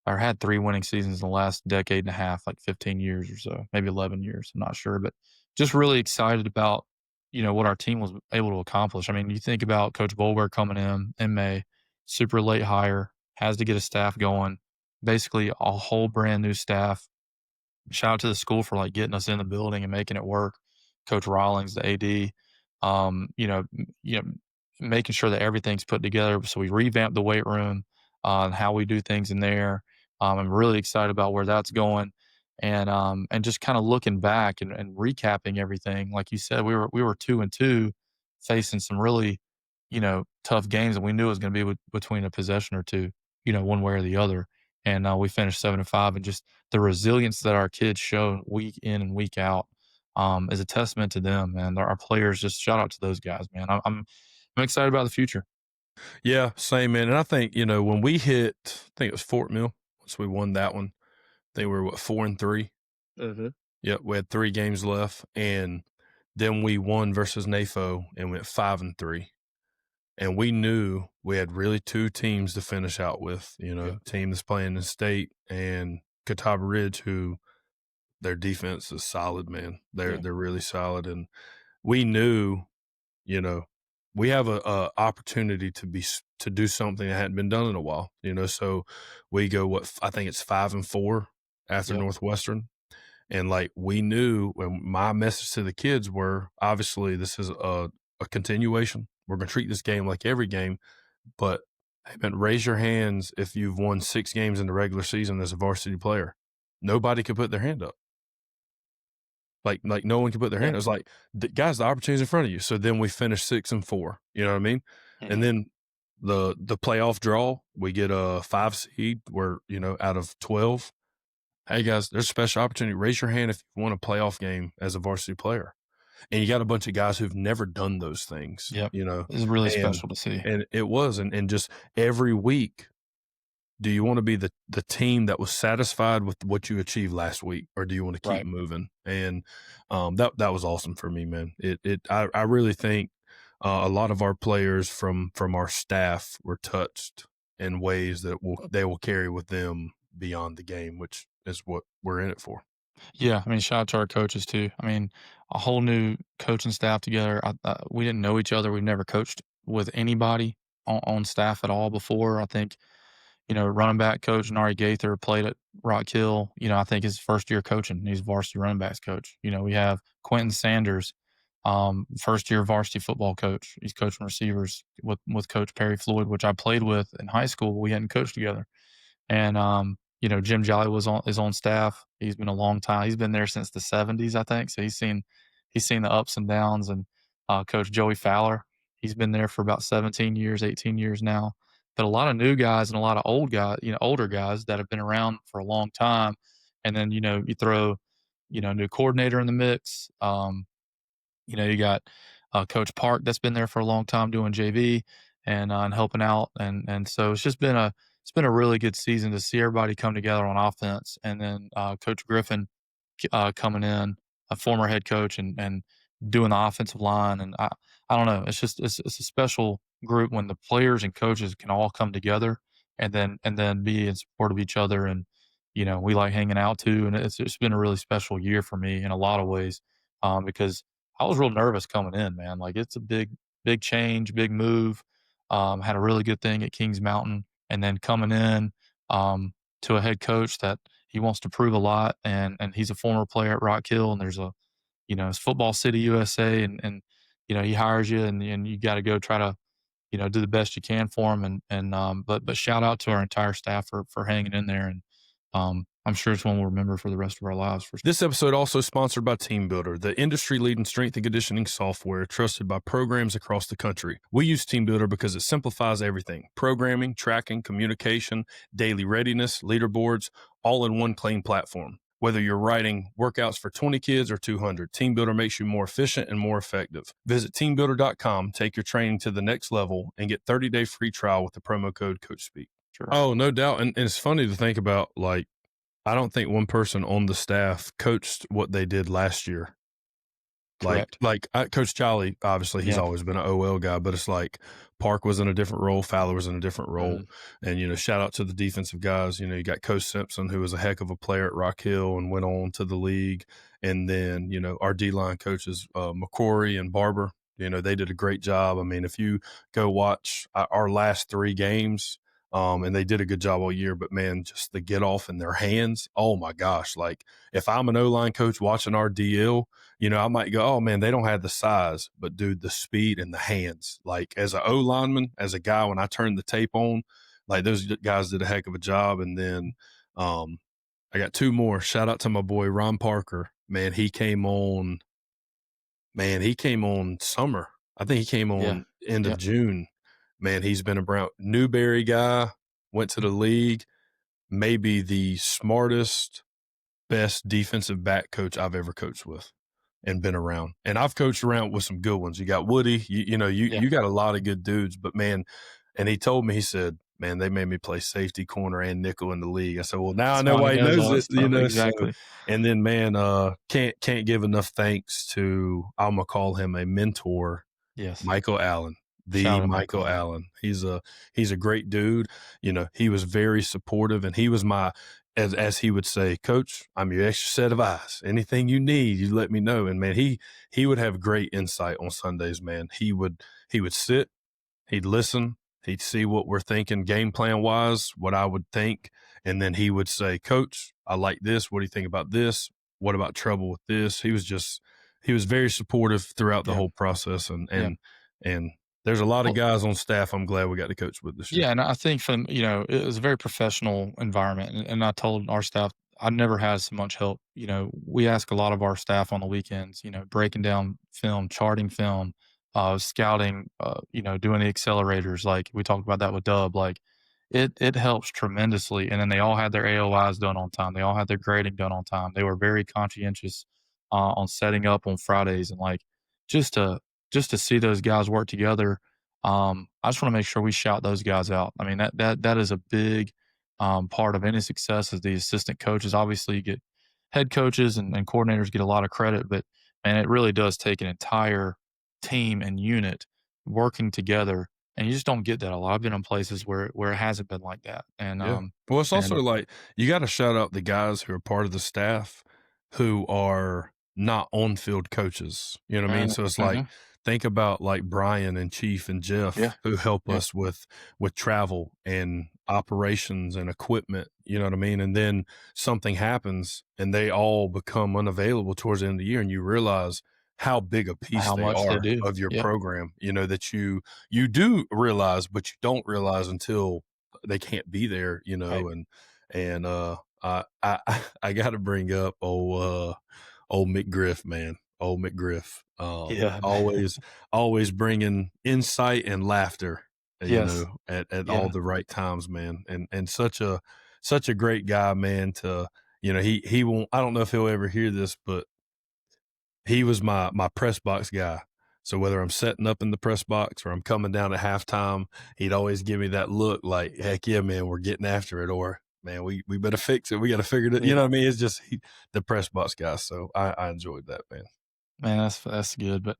or had 3 winning seasons in the last decade and a half, like 15 years or so, maybe 11 years. I'm not sure, but just really excited about, what our team was able to accomplish. I mean, you think about Coach Bolberg coming in May, super late hire, has to get a staff going, basically a whole brand new staff. Shout out to the school for like getting us in the building and making it work. Coach Rawlings, the AD, making sure that everything's put together. So we revamped the weight room, and how we do things in there. I'm really excited about where that's going, and just kind of looking back and recapping everything. Like you said, we were 2-2, facing some really, tough games, and we knew it was going to be between a possession or two, one way or the other. And we finished 7-5, and just the resilience that our kids show week in and week out is a testament to them. And our players, just shout out to those guys, man. I'm excited about the future. Yeah, same, man. And I think, when we hit, I think it was Fort Mill, once we won that one, I think we were 4-3. Yep, we had 3 games left, and then we won versus NAFO and went 5-3. And we knew we had really 2 teams to finish out with, team that's playing in state and Catawba Ridge, who their defense is solid, man. They're really solid. And we knew, we have a opportunity to do something that hadn't been done in a while, so we go, I think it's 5-4 after Northwestern. And like, we knew, when my message to the kids were, obviously this is a continuation. We're going to treat this game like every game, but hey, man, raise your hands if you've won 6 games in the regular season as a varsity player. Nobody could put their hand up. Like no one could put their hand. It was like, guys, the opportunity's in front of you. So then we finished 6-4. You know what I mean? And then the playoff draw, we get a 5 seed where, out of 12. Hey guys, there's a special opportunity. Raise your hand if you won a playoff game as a varsity player. and you got a bunch of guys who've never done those things, Yep. you know, It's really and, special to see. and it was, and just every week, do you want to be the team that was satisfied with what you achieved last week, or do you want to keep Right. moving? And that was awesome for me, man. I really think a lot of our players from our staff were touched in ways that they will carry with them beyond the game, which is what we're in it for. Yeah, I mean, shout out to our coaches too. I mean, a whole new coaching staff together. We didn't know each other. We've never coached with anybody on staff at all before. I think, running back coach Nari Gaither played at Rock Hill. I think his first year coaching. He's varsity running backs coach. We have Quentin Sanders, first year varsity football coach. He's coaching receivers with Coach Perry Floyd, which I played with in high school, but we hadn't coached together. And Jim Jolly is on staff. He's been a long time. He's been there since the '70s, I think. So he's seen the ups and downs. And Coach Joey Fowler, he's been there for about 17 years, 18 years now. But a lot of new guys and a lot of old guys, older guys that have been around for a long time. And then you throw new coordinator in the mix. You got Coach Park that's been there for a long time doing JV and helping out, and so it's been a really good season to see everybody come together on offense, and then Coach Griffin coming in, a former head coach, and doing the offensive line, and I don't know, it's a special group when the players and coaches can all come together and then be in support of each other, and we like hanging out too, and it's been a really special year for me in a lot of ways, because I was real nervous coming in, man. Like it's a big change, big move. Had a really good thing at Kings Mountain, and then coming in to a head coach that he wants to prove a lot, and he's a former player at Rock Hill, and there's it's Football City, USA, and he hires you, and you got to go try to do the best you can for him, but shout out to our entire staff for hanging in there, and I'm sure it's one we'll remember for the rest of our lives. This episode also sponsored by Team Builder, the industry-leading strength and conditioning software trusted by programs across the country. We use Team Builder because it simplifies everything: programming, tracking, communication, daily readiness, leaderboards, all in one clean platform. Whether you're writing workouts for 20 kids or 200, Team Builder makes you more efficient and more effective. Visit teambuilder.com, take your training to the next level, and get 30-day free trial with the promo code CoachSpeak. Sure. Oh, no doubt. And it's funny to think about, like, I don't think one person on the staff coached what they did last year. Correct. Coach Jolly, obviously he's always been an OL guy, but it's like Park was in a different role, Fowler was in a different role. Mm-hmm. And, shout out to the defensive guys. You got Coach Simpson, who was a heck of a player at Rock Hill and went on to the league. And then, our D-line coaches, McCrory and Barber, they did a great job. I mean, if you go watch our last 3 games, and they did a good job all year, but man, just the get off in their hands. Oh my gosh. Like if I'm an O-line coach watching our DL, I might go, oh man, they don't have the size, but dude, the speed and the hands, like as an O-lineman, as a guy, when I turned the tape on, like those guys did a heck of a job. And then, I got 2 more. Shout out to my boy, Ron Parker, man. He came on summer. I think he came on end of June. Man, he's been a Newberry guy, went to the league, maybe the smartest, best defensive back coach I've ever coached with and been around. And I've coached around with some good ones. You got Woody, you got a lot of good dudes, but man, and he told me, he said, man, they made me play safety, corner, and nickel in the league. I said, well, now I know why he knows it, Exactly. So, and then, man, can't give enough thanks to, I'm going to call him a mentor, Michael Allen. Michael Allen. He's a great dude. He was very supportive, and he was my, as he would say, Coach, I'm your extra set of eyes. Anything you need, you let me know. And man, he would have great insight on Sundays, man. He would sit, he'd listen, he'd see what we're thinking game plan wise, what I would think. And then he would say, Coach, I like this. What do you think about this? What about trouble with this? He was very supportive throughout the whole process. And there's a lot of guys on staff I'm glad we got to coach with this year. Yeah, and I think it was a very professional environment. And I told our staff, I never had so much help. We ask a lot of our staff on the weekends, breaking down film, charting film, scouting, doing the accelerators. Like we talked about that with Dub. Like it helps tremendously. And then they all had their AOIs done on time. They all had their grading done on time. They were very conscientious on setting up on Fridays. And like, just to see those guys work together. I just want to make sure we shout those guys out. I mean, that is a big part of any success is the assistant coaches. Obviously, you get head coaches and coordinators get a lot of credit, but man, it really does take an entire team and unit working together, and you just don't get that a lot. I've been in places where it hasn't been like that, and Yeah. Well, it's also and like you got to shout out the guys who are part of the staff who are not on field coaches. You know what I mean? So it's like, mhm. think about like Brian and Chief and Jeff Yeah, who help yeah, us with travel and operations and equipment. You know what I mean? And then something happens and they all become unavailable towards the end of the year, and you realize how big a piece how they much they are do. of your Yeah, program. You know that you do realize, but you don't realize until they can't be there, you right. know, and I I got to bring up old McGriff, man, old McGriff, Yeah, man. always bringing insight and laughter, you Yes. know, at all Yeah. the right times, man, and such a great guy, man. To you know, he won't. I don't know if he'll ever hear this, but he was my press box guy. So whether I'm setting up in the press box or I'm coming down at halftime, he'd always give me that look like, heck yeah, man, we're getting after it. Or, man, we better fix it. We got to figure it. You Yeah. know what I mean? It's just the press box guy. So I enjoyed that, man. Man, that's good, but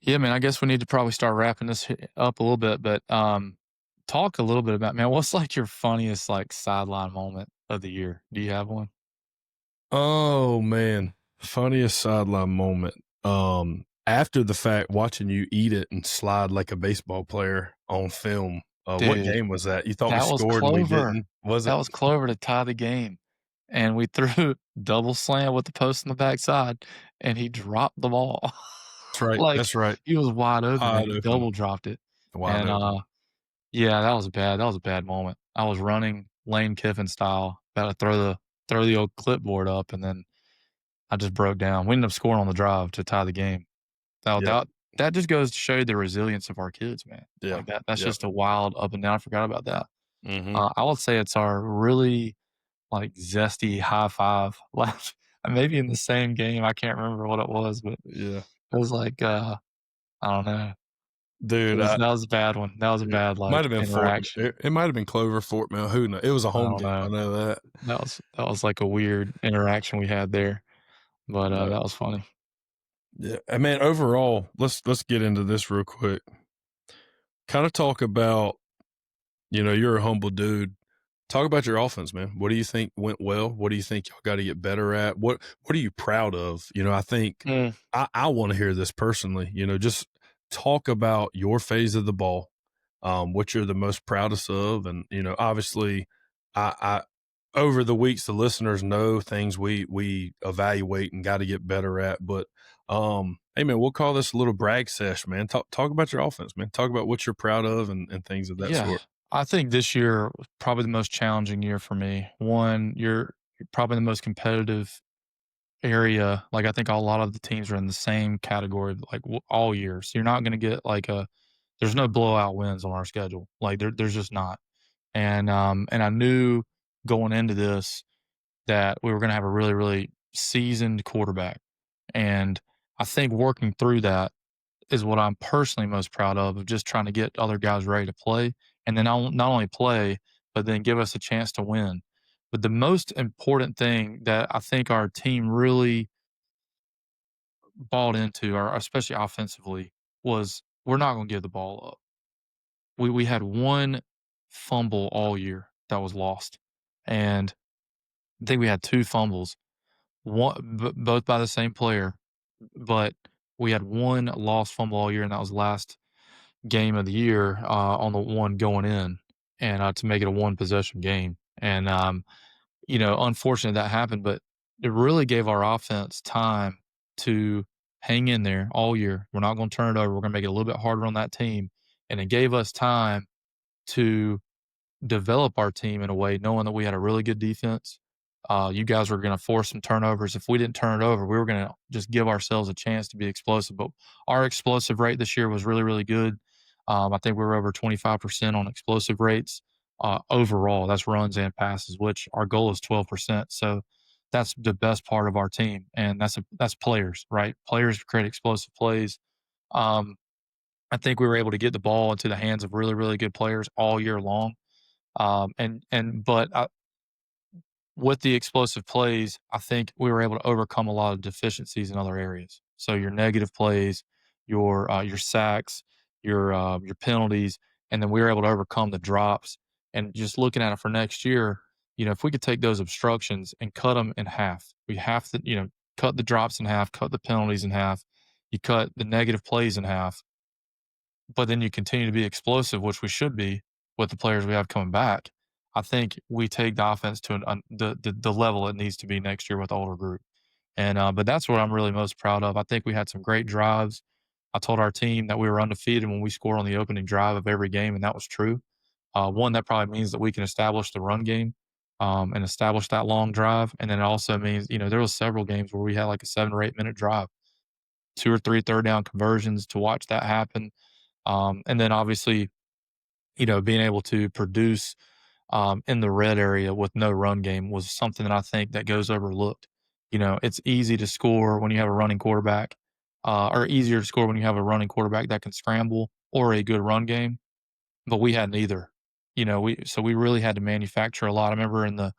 yeah, man, I guess we need to probably start wrapping this up a little bit, but talk a little bit about, man, what's like your funniest like sideline moment of the year? Do you have one? Oh, man. Funniest sideline moment. After the fact, watching you eat it and slide like a baseball player on film. What Dude, game was that? You thought we that was scored and we Clover. didn't? Was That it? was Clover to tie the game. And we threw double slam with the post on the backside, and he dropped the ball. That's right. Like, That's right. he was wide open, man. Wide He open. double dropped it. Wide And, open. yeah, that was bad. That was a bad moment. I was running Lane Kiffin style, about to throw the old clipboard up, and then I just broke down. We ended up scoring on the drive to tie the game. So Yep. that just goes to show you the resilience of our kids, man. Yeah. Like that's Yep. just a wild up and down. I forgot about that. Mhm. I would say it's our really like zesty high five last maybe in the same game. I can't remember what it was, but Yeah. it was like I don't know. Dude, That was a bad one. That was a yeah. bad Might like have been Fort interaction. it might have been Clover, Fort Mill, who knows? It was a I home don't game, I know. know that. That was like a weird interaction we had there, but But, that was funny. yeah, and man, overall, let's get into this real quick. Kinda talk about, you know, you're a humble dude. Talk about your offense, man. What do you think went well? What do you think y'all gotta get better at? What are you proud of? You know, I think Mm, I wanna hear this personally, you know, just talk about your phase of the ball, what you're the most proudest of. And, you know, obviously I over the weeks, the listeners know things we evaluate and got to get better at. But, hey man, we'll call this a little brag sesh, man. Talk about your offense, man. Talk about what you're proud of and things of that yeah, sort. I think this year was probably the most challenging year for me. One, you're probably the most competitive area. Like I think a lot of the teams are in the same category like all year. So you're not going to get like a there's no blowout wins on our schedule. Like there's just not. And I knew going into this that we were going to have a really really seasoned quarterback. And I think working through that is what I'm personally most proud of just trying to get other guys ready to play and then not only play, but then give us a chance to win. But the most important thing that I think our team really bought into, or especially offensively, was we're not going to give the ball up. We had one fumble all year that was lost, and I think we had two fumbles, both by the same player, but we had one lost fumble all year, and that was last game of the year on the one going in, and to make it a one possession game. And unfortunately that happened, but it really gave our offense time to hang in there all year. We're not going to turn it over. We're going to make it a little bit harder on that team, and it gave us time to develop our team in a way, knowing that we had a really good defense. You guys were going to force some turnovers. If we didn't turn it over, we were going to just give ourselves a chance to be explosive. But our explosive rate this year was really, really good. I think we were over 25% on explosive rates overall. That's runs and passes, which our goal is 12%. So that's the best part of our team, and that's players, right? Players create explosive plays. Um, I think we were able to get the ball into the hands of really, really good players all year long. But with the explosive plays, I think we were able to overcome a lot of deficiencies in other areas. So your negative plays, your sacks, your penalties, and then we were able to overcome the drops. And just looking at it for next year, if we could take those obstructions and cut them in half, we have to, cut the drops in half, cut the penalties in half, you cut the negative plays in half, but then you continue to be explosive, which we should be with the players we have coming back. I think we take the offense to the level it needs to be next year with the older group. And but that's what I'm really most proud of. I think we had some great drives. I told our team that we were undefeated when we scored on the opening drive of every game, and that was true. One, that probably means that we can establish the run game and establish that long drive, and then it also means there was several games where we had like a 7 or 8 minute drive, 2 or 3 third down conversions to watch that happen. And then obviously, being able to produce in the red area with no run game was something that I think that goes overlooked. It's easy to score when you have a running quarterback, or easier to score when you have a running quarterback that can scramble or a good run game. But we had neither. We really had to manufacture a lot. I remember in the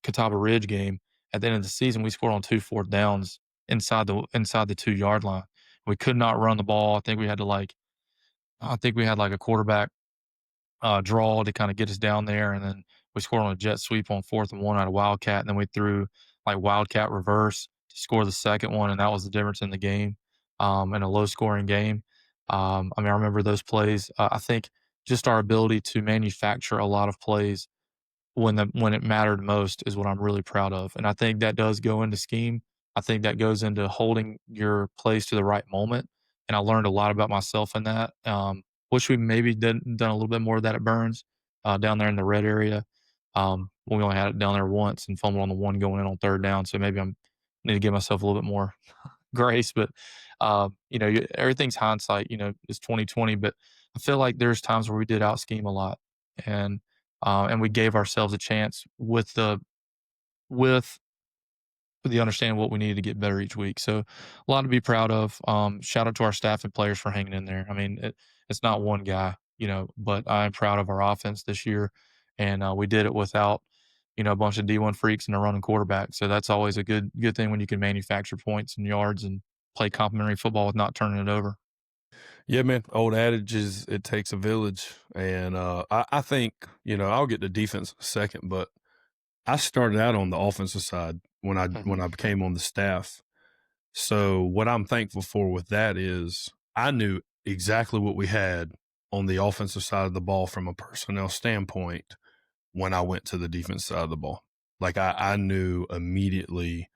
Catawba Ridge game at the end of the season, we scored on 2 fourth downs inside the 2 yard line. We could not run the ball. I think we had like a quarterback draw to kind of get us down there, and then we scored on a jet sweep on 4th and 1 out of Wildcat, and then we threw like Wildcat reverse to score the second one, and that was the difference in the game, in a low scoring game. I remember those plays. I think just our ability to manufacture a lot of plays when it mattered most is what I'm really proud of. And I think that does go into scheme. I think that goes into holding your plays to the right moment. And I learned a lot about myself in that. Wish we maybe done a little bit more of that at Burns, down there in the red area. We only had it down there once and fumbled on the one going in on third down. So maybe I need to give myself a little bit more grace. But everything's hindsight. It's 2020. But I feel like there's times where we did out scheme a lot, and we gave ourselves a chance with the understanding of what we needed to get better each week. So a lot to be proud of. Shout out to our staff and players for hanging in there. I mean, it's not one guy, but I'm proud of our offense this year, and we did it without a bunch of D1 freaks and a running quarterback. So that's always a good thing when you can manufacture points and yards and play complimentary football with not turning it over. Yeah, man. Old adage is it takes a village. And I think, I'll get to defense in a second, but I started out on the offensive side when I became on the staff. So what I'm thankful for with that is I knew exactly what we had on the offensive side of the ball from a personnel standpoint when I went to the defense side of the ball. Like I knew immediately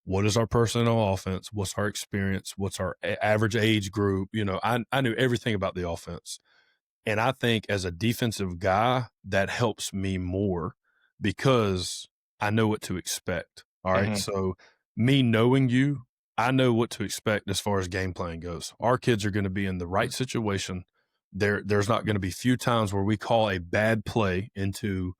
what is our personnel offense, what's our experience, what's our average age group. I knew everything about the offense. And I think as a defensive guy, that helps me more because I know what to expect. All right. Mhm. So me knowing you, I know what to expect as far as game plan goes. Our kids are going to be in the right situation. There's not going to be few times where we call a bad play into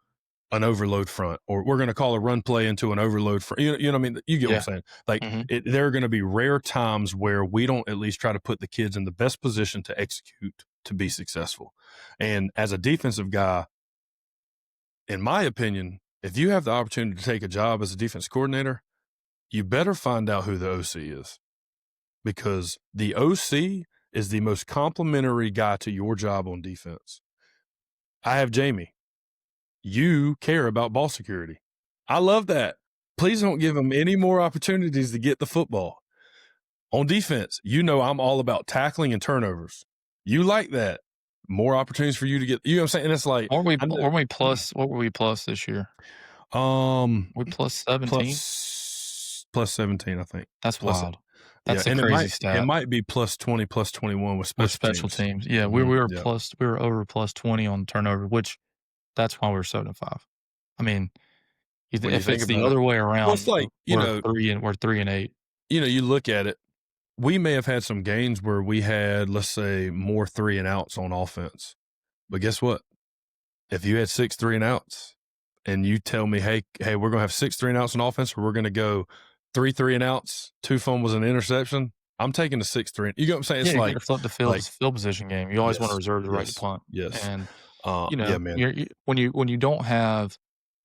an overload front, or we're going to call a run play into an overload front. You know what I mean? You get what I'm saying? Like there are going to be rare times where we don't at least try to put the kids in the best position to execute to be successful. And as a defensive guy, in my opinion, if you have the opportunity to take a job as a defense coordinator, you better find out who the OC is, because the OC is the most complimentary guy to your job on defense. I have Jamie. You care about ball security. I love that. Please don't give him any more opportunities to get the football. On defense, I'm all about tackling and turnovers. You like that. More opportunities for you to get, what I'm saying? And it's like, What were we plus this year? We plus 17? Plus 17, I think. That's plus, wild. That's a and crazy stat. It might be plus 20, plus 21 with special teams. Yeah, we were over plus 20 on turnover, which that's why we're 7-5. I mean, if it's the other way around, it's like, we're 3-8. You look at it, we may have had some games where we had, let's say, more 3 and outs on offense. But guess what? If you had 6 3 and outs, and you tell me, hey, we're going to have 6 3-and-outs on offense, or we're going to go 3 3-and-outs, 2 fumbles and an interception, I'm taking the 6 3. You know what I'm saying? It's you like, got to flip the field. It's a field position game. You always want to reserve the right to punt. Yes. And Yeah, man. when you don't have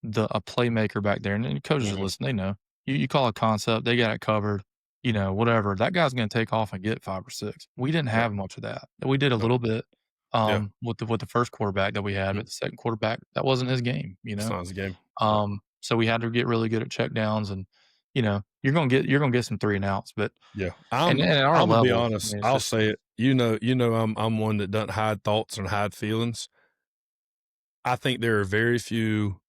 a playmaker back there, and the coaches Mhm. listen, they know. You call a concept, they got it covered. Whatever. That guy's going to take off and get 5 or 6. We didn't have much of that. We did a little bit with the first quarterback that we had, but the second quarterback, that wasn't his game. It's not his game. So we had to get really good at check downs, and you're gonna get some 3-and-outs, but yeah, and at our I'm gonna be level, honest. I mean, I'll say it. I'm one that doesn't hide thoughts and hide feelings. I think there are very few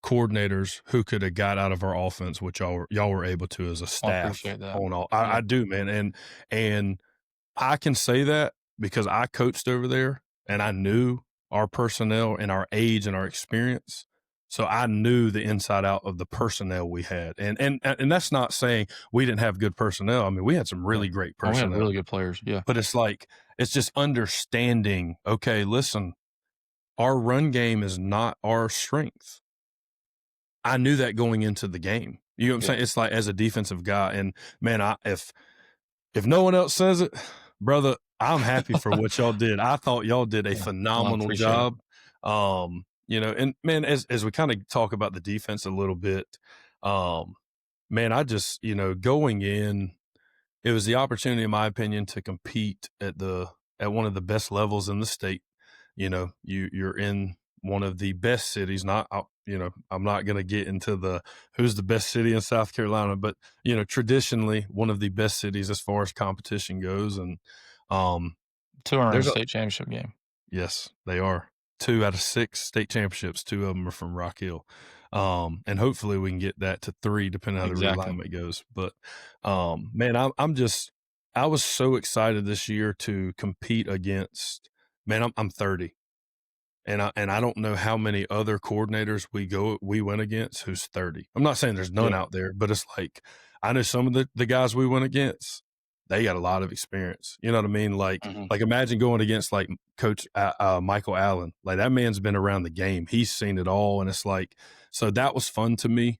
coordinators who could have got out of our offense, which y'all were able to as a staff. appreciate that. On all, I do, man, and I can say that because I coached over there and I knew our personnel and our age and our experience. So I knew the inside out of the personnel we had. And that's not saying we didn't have good personnel. I mean, we had some really great personnel. We had really good players, yeah. But it's just understanding, okay, listen, our run game is not our strength. I knew that going into the game. You know what I'm saying? It's like, as a defensive guy, and man, if no one else says it, brother, I'm happy for what y'all did. I thought y'all did a phenomenal job. And man, as we kind of talk about the defense a little bit, man, I just, going in, it was the opportunity, in my opinion, to compete at one of the best levels in the state. You're in one of the best cities. I'm not going to get into who's the best city in South Carolina, but traditionally one of the best cities as far as competition goes. And 200 state championship game. Yes, they are. 2 out of 6 state championships. 2 of them are from Rock Hill. And hopefully we can get that to 3, depending on how the realignment goes. But man, I was so excited this year to compete against. Man, I'm 30. And I don't know how many other coordinators we went against who's 30. I'm not saying there's none out there, but it's like, I know some of the guys we went against, they got a lot of experience. You know what I mean? Like imagine going against like Coach Michael Allen. Like, that man's been around the game. He's seen it all. And it's like, so that was fun to me.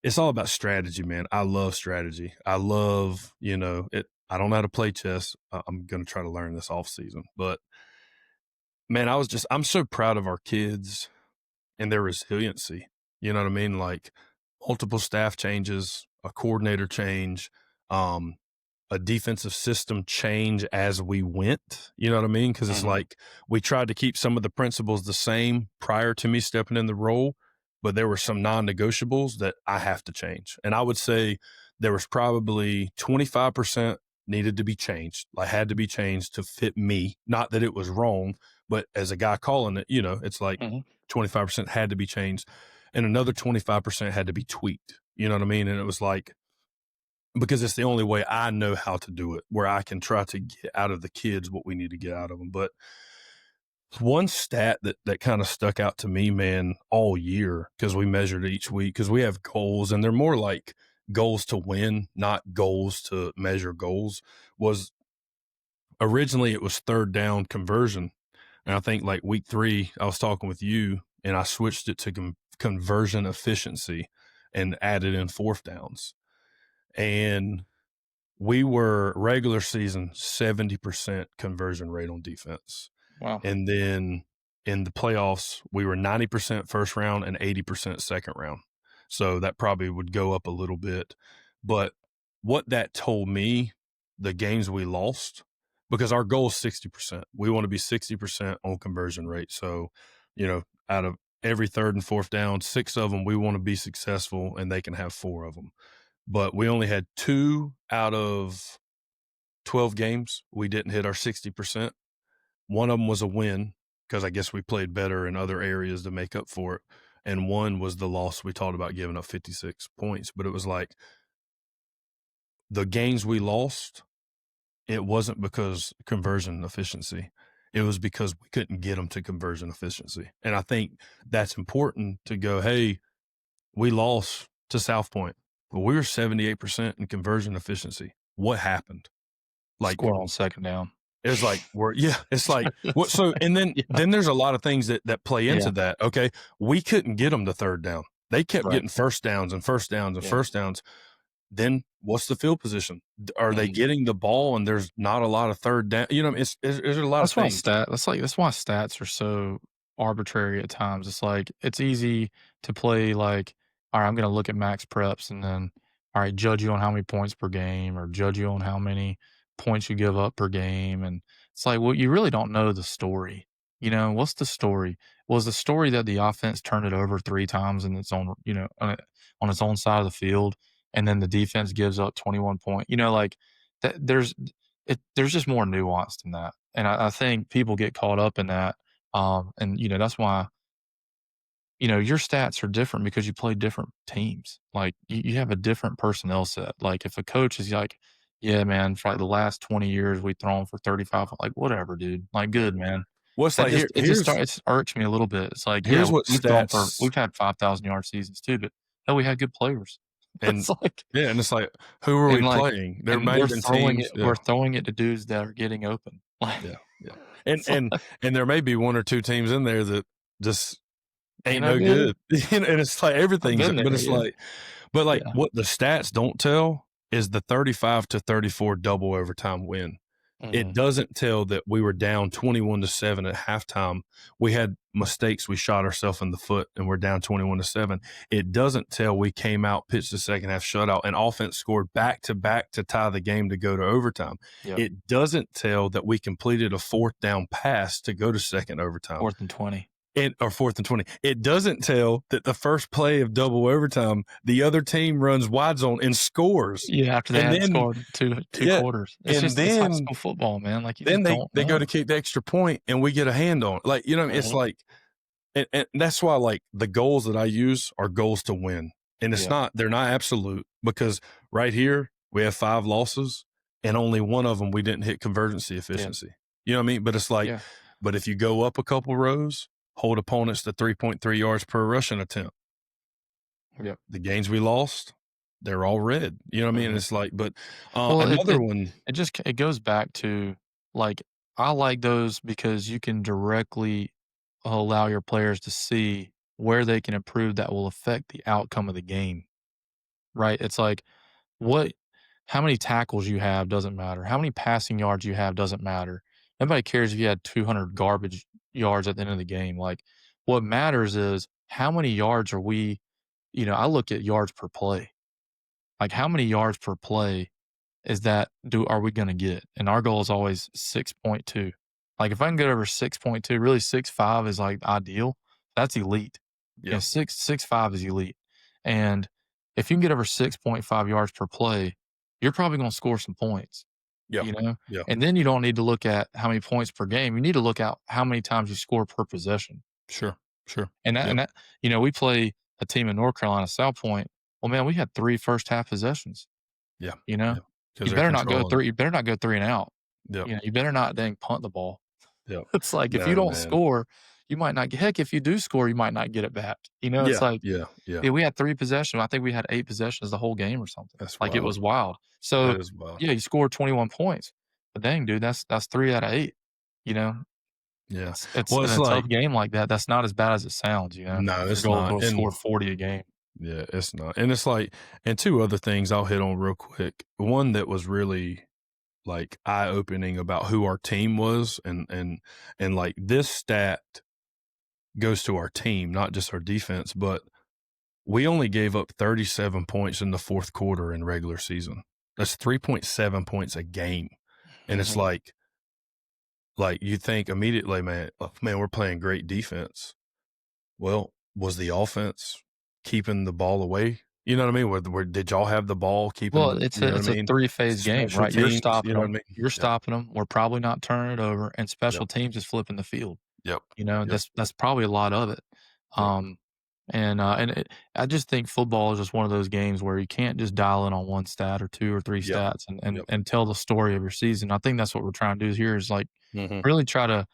It's all about strategy, man. I love strategy. I love, it. I don't know how to play chess. I'm going to try to learn this off season, but man, I'm so proud of our kids and their resiliency. You know what I mean? Like, multiple staff changes, a coordinator change, a defensive system change as we went. You know what I mean? Because it's like, we tried to keep some of the principles the same prior to me stepping in the role, but there were some non-negotiables that I have to change. And I would say there was probably 25% needed to be changed, had to be changed to fit me. Not that it was wrong, but as a guy calling it, it's like 25% had to be changed and another 25% had to be tweaked. You know what I mean? And it was like, because it's the only way I know how to do it, where I can try to get out of the kids what we need to get out of them. But one stat that kind of stuck out to me, man, all year, because we measured it each week, because we have goals and they're more like goals to win, not goals to measure goals, was originally it was 3rd down conversion. And I think like week 3, I was talking with you and I switched it to conversion efficiency and added in 4th downs. And we were regular season 70% conversion rate on defense. Wow. And then in the playoffs, we were 90% first round and 80% second round. So that probably would go up a little bit. But what that told me, the games we lost, because our goal is 60%. We want to be 60% on conversion rate. So, out of every 3rd and 4th down, 6 of them, we want to be successful and they can have 4 of them. But we only had 2 out of 12 games. We didn't hit our 60%. One of them was a win because I guess we played better in other areas to make up for it. And one was the loss. We talked about giving up 56 points, but it was like the games we lost, it wasn't because conversion efficiency. It was because we couldn't get them to conversion efficiency. And I think that's important to go, hey, we lost to South Point. Well, we were 78% in conversion efficiency. What happened? Score on 2nd down. It's like it's like what so and then there's a lot of things that play into that. Okay. We couldn't get them to third down. They kept getting first downs and first downs and first downs. Then what's the field position? Are they getting the ball and there's not a lot of third down? You know, it's there's a lot of things. That's why stats are so arbitrary at times. It's like it's easy to play like, all right, I'm going to look at max preps and then, all right, judge you on how many points per game or judge you on how many points you give up per game. And it's like, well, you really don't know the story. You know, what's the story? Was the story that the offense turned it over 3 times in its own, you know, on its own side of the field, and then the defense gives up 21 points? You know, like that. There's just more nuance than that, and I think people get caught up in that. And you know that's why your stats are different because you play different teams. Like you have a different personnel set. Like if a coach is like, yeah, man, for like the last 20 years we've thrown for 35, like whatever, dude. Like good, man. What's like it irks me a little bit. It's like, here's what we've had 5,000 yard seasons too, but hell, we had good players. And it's like, and it's like, who are we playing? There might have been teams. We're throwing it to dudes that are getting open. Like, and there may be 1 or 2 teams in there that just ain't no good. And it's like everything's, but it's like, what the stats don't tell is the 35-34 double overtime win. It doesn't tell that we were down 21-7 at halftime. We had mistakes. We shot ourselves in the foot and we're down 21-7. It doesn't tell we came out, pitched the second half shutout, and offense scored back to back to tie the game to go to overtime. Yep. It doesn't tell that we completed a 4th down pass to go to second overtime. 4th and 20. Or 4th and 20. It doesn't tell that the first play of double overtime, the other team runs wide zone and scores. Yeah, after they had scored two quarters. It's high school football, man. Like then they go to kick the extra point and we get a hand on it. Like, it's like, and that's why like the goals that I use are goals to win. And it's they're not absolute, because right here we have 5 losses and only one of them we didn't hit convergency efficiency. Yeah. You know what I mean? But it's like, but if you go up a couple rows, hold opponents to 3.3 yards per rushing attempt. Yep. The games we lost, they're all red. You know what I mean? It's like, but it goes back to like, I like those because you can directly allow your players to see where they can improve that will affect the outcome of the game. Right? It's like how many tackles you have doesn't matter. How many passing yards you have doesn't matter. Nobody cares if you had 200 garbage yards at the end of the game. Like, what matters is how many yards are we, I look at yards per play. Like, how many yards per play are we going to get? And our goal is always 6.2. Like, if I can get over 6.2, really 6.5 is like ideal. That's elite. Yeah. 6.5 is elite. And if you can get over 6.5 yards per play, you're probably going to score some points. Yeah. And then you don't need to look at how many points per game. You need to look at how many times you score per possession. Sure. And that, we play a team in North Carolina, South Point. Well, man, we had 3 first half possessions. Yeah. You better not go 3. You better not go 3 and out. Yeah. You better not dang punt the ball. Yeah. It's like, if you don't score, you might not get, heck, if you do score, you might not get it back. It's like, we had 3 possessions. I think we had 8 possessions the whole game or something. That's like, wild. it was wild. So, you scored 21 points. But dang, dude, that's 3 out of 8. Yeah. It's in a tough game like that. That's not as bad as it sounds. No, it's not. Score 40 a game. Yeah, it's not. And it's like, and 2 other things I'll hit on real quick. One that was really like eye-opening about who our team was, and like this stat goes to our team, not just our defense, but we only gave up 37 points in the 4th quarter in regular season. That's 3.7 points a game. And it's like you think immediately, man, we're playing great defense. Well, was the offense keeping the ball away? You know what I mean? Where did y'all have the ball keeping? Well, it's a 3-phase game, right? You're stopping them. You're stopping them. We're probably not turning it over, and special teams is flipping the field. Yep. That's probably a lot of it. I just think football is just one of those games where you can't just dial in on one stat or 2 or 3 stats and tell the story of your season. I think that's what we're trying to do here is like really try to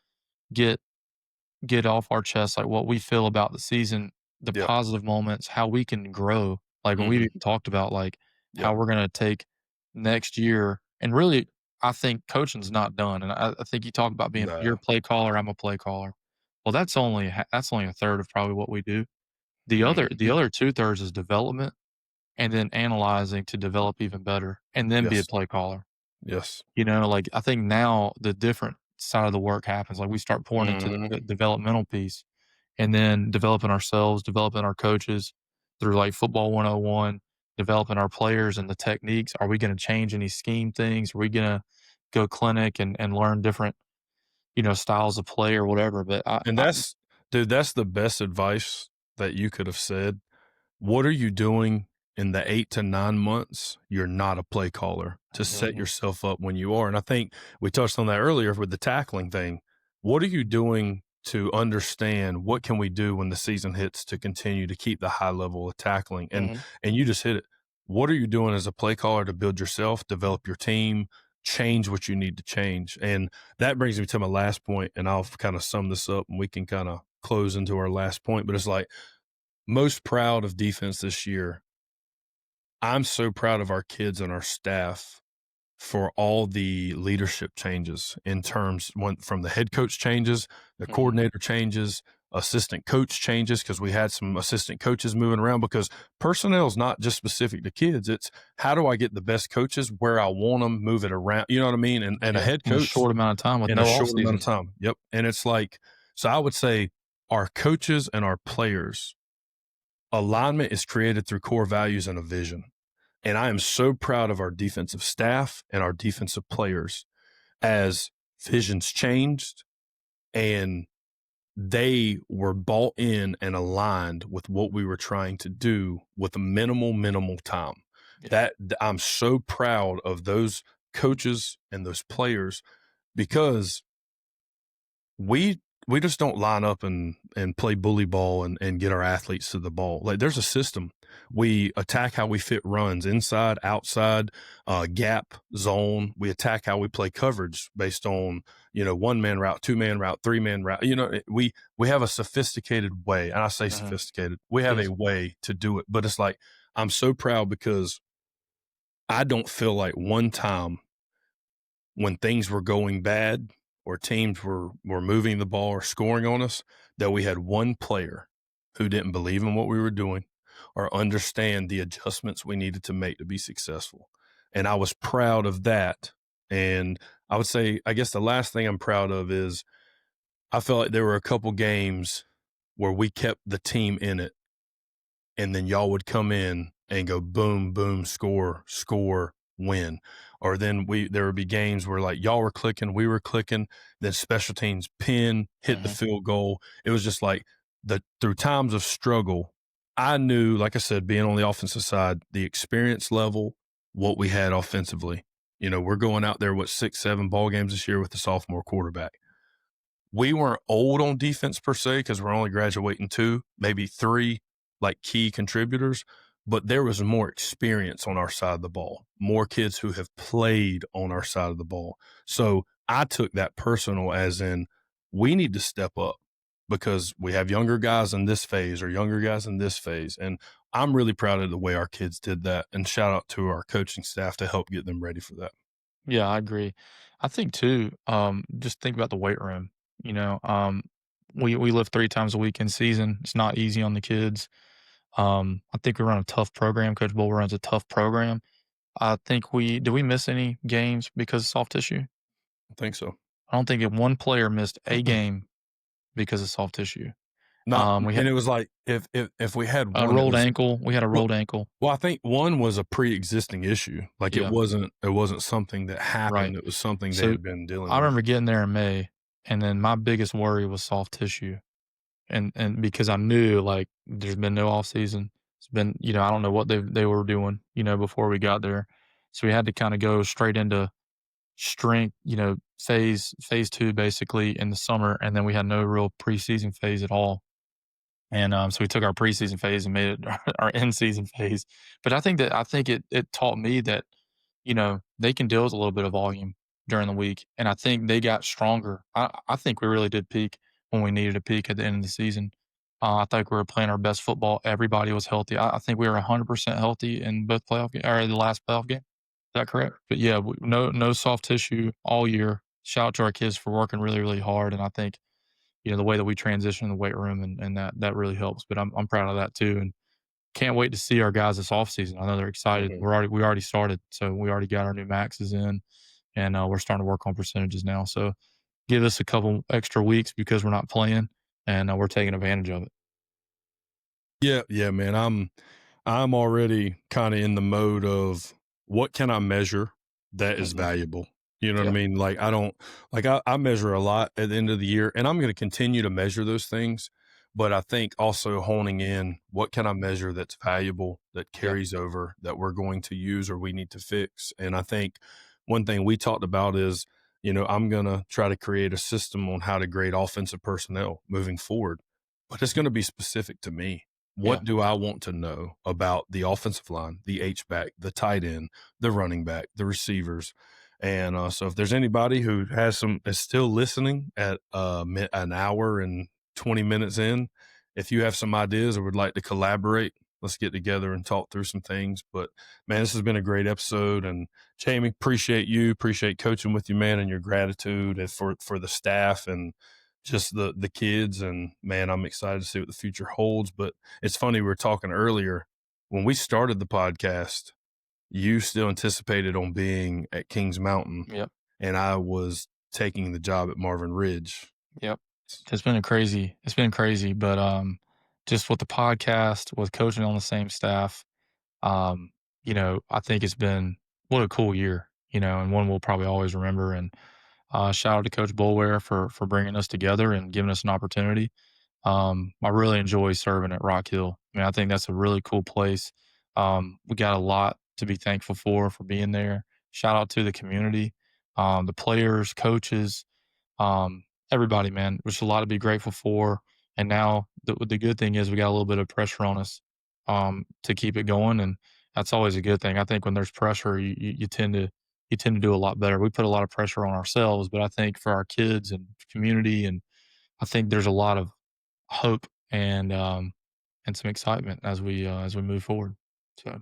get off our chest like what we feel about the season, the positive moments, how we can grow. Like when we talked about like how we're going to take next year and really I think coaching's not done, and I think you talk about being you're a No. play caller, I'm a play caller. Well, that's only a third of probably what we do. The Mhm. other 2/3 is development and then analyzing to develop even better and then be a Yes. play caller. Yes. Like, I think now the different side of the work happens, like, we start pouring into Mhm. the developmental piece and then developing ourselves, developing our coaches through, like, Football 101, developing our players and the techniques. Are we gonna change any scheme things? Are we gonna go clinic and learn different, styles of play or whatever? But And that's dude, that's the best advice that you could have said. What are you doing in the 8 to 9 months you're not a play caller to set Mhm, yourself up when you are? And I think we touched on that earlier with the tackling thing. What are you doing to understand what can we do when the season hits to continue to keep the high level of tackling? mhm. And you just hit it. What are you doing as a play caller to build yourself, develop your team, change what you need to change? And that brings me to my last point, and I'll kind of sum this up and we can kind of close into our last point. But it's like, most proud of defense this year. I'm so proud of our kids and our staff for all the leadership changes in terms from the head coach changes, the Mhm. coordinator changes, assistant coach changes, because we had some assistant coaches moving around, because personnel is not just specific to kids. It's how do I get the best coaches where I want them, move it around. You know what I mean? And a Yeah, head in a coach short amount of time with in a no short amount of offseason. time. Yep. And it's like, so I would say our coaches and our players, alignment is created through core values and a vision. And I am so proud of our defensive staff and our defensive players as visions changed and they were bought in and aligned with what we were trying to do with a minimal time. Yeah. That I'm so proud of those coaches and those players, because we just don't line up and play bully ball and get our athletes to the ball. Like, there's a system. We attack how we fit runs inside, outside, gap, zone. We attack how we play coverage based on, 1-man route, 2-man route, 3-man route. We have a sophisticated way, and I say Mhm. sophisticated. We have a Yes. way to do it, but it's like, I'm so proud because I don't feel like one time when things were going bad or teams were moving the ball or scoring on us, that we had one player who didn't believe in what we were doing or understand the adjustments we needed to make to be successful. And I was proud of that. And I would say, I guess the last thing I'm proud of is I felt like there were a couple games where we kept the team in it, and then y'all would come in and go boom, boom, score, win. Or then there would be games where like y'all were clicking, we were clicking, then special teams pin, hit the Mhm. field goal. It was just like through times of struggle, I knew, like I said, being on the offensive side, the experience level, what we had offensively. We're going out there with 6, 7 ball games this year with the sophomore quarterback. We weren't old on defense per se, because we're only graduating 2, maybe 3 like key contributors, but there was more experience on our side of the ball, more kids who have played on our side of the ball. So I took that personal, as in, we need to step up because we have younger guys in this phase or younger guys in this phase. And I'm really proud of the way our kids did that. And shout out to our coaching staff to help get them ready for that. Yeah, I agree. I think too, just think about the weight room. You know, um, we live 3 times a week in season. It's not easy on the kids. I think we run a tough program. Coach Bull runs a tough program. I think we miss any games because of soft tissue? I think so. I don't think one player missed a game because of soft tissue. Not, We had and it was like, if we had a one, it rolled was, ankle. We had a well, rolled ankle. I think one was a pre-existing issue. Like, it Yeah, wasn't something that right. happened. It was something they So had been dealing I with. remember getting there in May, and then my biggest worry was soft tissue. And because I knew, like, there's been no off season. It's been, I don't know what they were doing, before we got there. So we had to kind of go straight into strength, phase 2 basically in the summer, and then we had no real preseason phase at all. And so we took our preseason phase and made it our in season phase. But I think it taught me that, they can deal with a little bit of volume during the week. And I think they got stronger. I think we really did peak when we needed to peak at the end of the season. I think we were playing our best football. Everybody was healthy. I think we were 100% healthy in both playoff or the last playoff game. that correct? But yeah, no soft tissue all year. Shout out to our kids for working really, really hard, and I think, the way that we transition in the weight room and that really helps. But I'm proud of that too, and can't wait to see our guys this offseason. I know they're excited. Mhm. We already started, so we already got our new maxes in, and we're starting to work on percentages now. So give us a couple extra weeks because we're not playing, and we're taking advantage of it. Yeah, man. I'm already kind of in the mode of what can I measure that is Mhm. valuable? You know what I Yeah, mean? Like I don't like I measure a lot at the end of the year, and I'm going to continue to measure those things. But I think also honing in what can I measure that's valuable, that yeah, carries over, that we're going to use or we need to fix. And I think one thing we talked about is, I'm going to try to create a system on how to grade offensive personnel moving forward, but it's going to be specific to me. yeah, What do I want to know about the offensive line, the H-back, the tight end, the running back, the receivers? And so if there's anybody who is still listening at an hour and 20 minutes in, if you have some ideas or would like to collaborate, let's get together and talk through some things. But man, this has been a great episode. And Jamie, appreciate coaching with you, man, and your gratitude and for the staff and just the kids. And man, I'm excited to see what the future holds. But it's funny, we were talking earlier when we started the podcast, you still anticipated on being at Kings Mountain, yep, and I was taking the job at Marvin Ridge. yep. It's been crazy, but just with the podcast, with coaching on the same staff, um, I think it's been what a cool year, and one we'll probably always remember. And shout out to Coach Bulware for bringing us together and giving us an opportunity. I really enjoy serving at Rock Hill. I mean, I think that's a really cool place. We got a lot to be thankful for being there. Shout out to the community, the players, coaches, everybody, man. There's a lot to be grateful for. And now the good thing is we got a little bit of pressure on us to keep it going, and that's always a good thing. I think when there's pressure, you tend to do a lot better. We put a lot of pressure on ourselves, but I think for our kids and community, and I think there's a lot of hope and some excitement as we move forward. So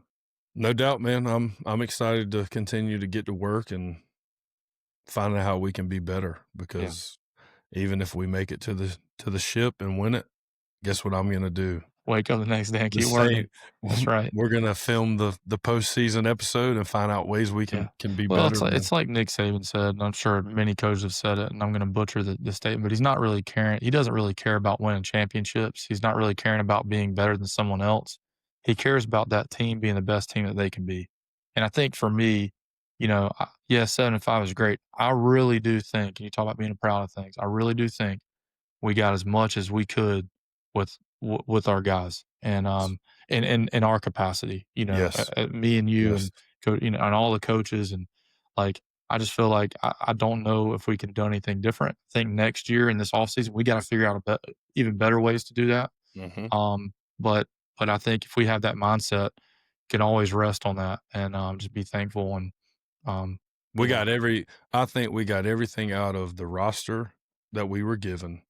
No doubt, man. I'm excited to continue to get to work and find out how we can be better, yeah, because even if we make it to the ship and win it, guess what I'm gonna do? wake up the next day and The keep same. working. That's right. We're gonna film the postseason episode and find out ways we Yeah. can be Well, better, it's like man. it's like Nick Saban said, and I'm sure many coaches have said it, and I'm going to butcher the statement, but he's not really caring. He doesn't really care about winning championships. He's not really caring about being better than someone else. He cares about that team being the best team that they can be. And I think for me, yeah, 7-5 is great. I really do think, and you talk about being proud of things. I really do think we got as much as we could with our guys and in our capacity, Yes, me and you yes, and and all the coaches, and like I just feel like I don't know if we can do anything different. I think next year in this offseason we got to figure out even better ways to do that. mhm. Um, but I think if we have that mindset, can always rest on that and just be thankful and um, We you know, got I think we got everything out of the roster that we were given,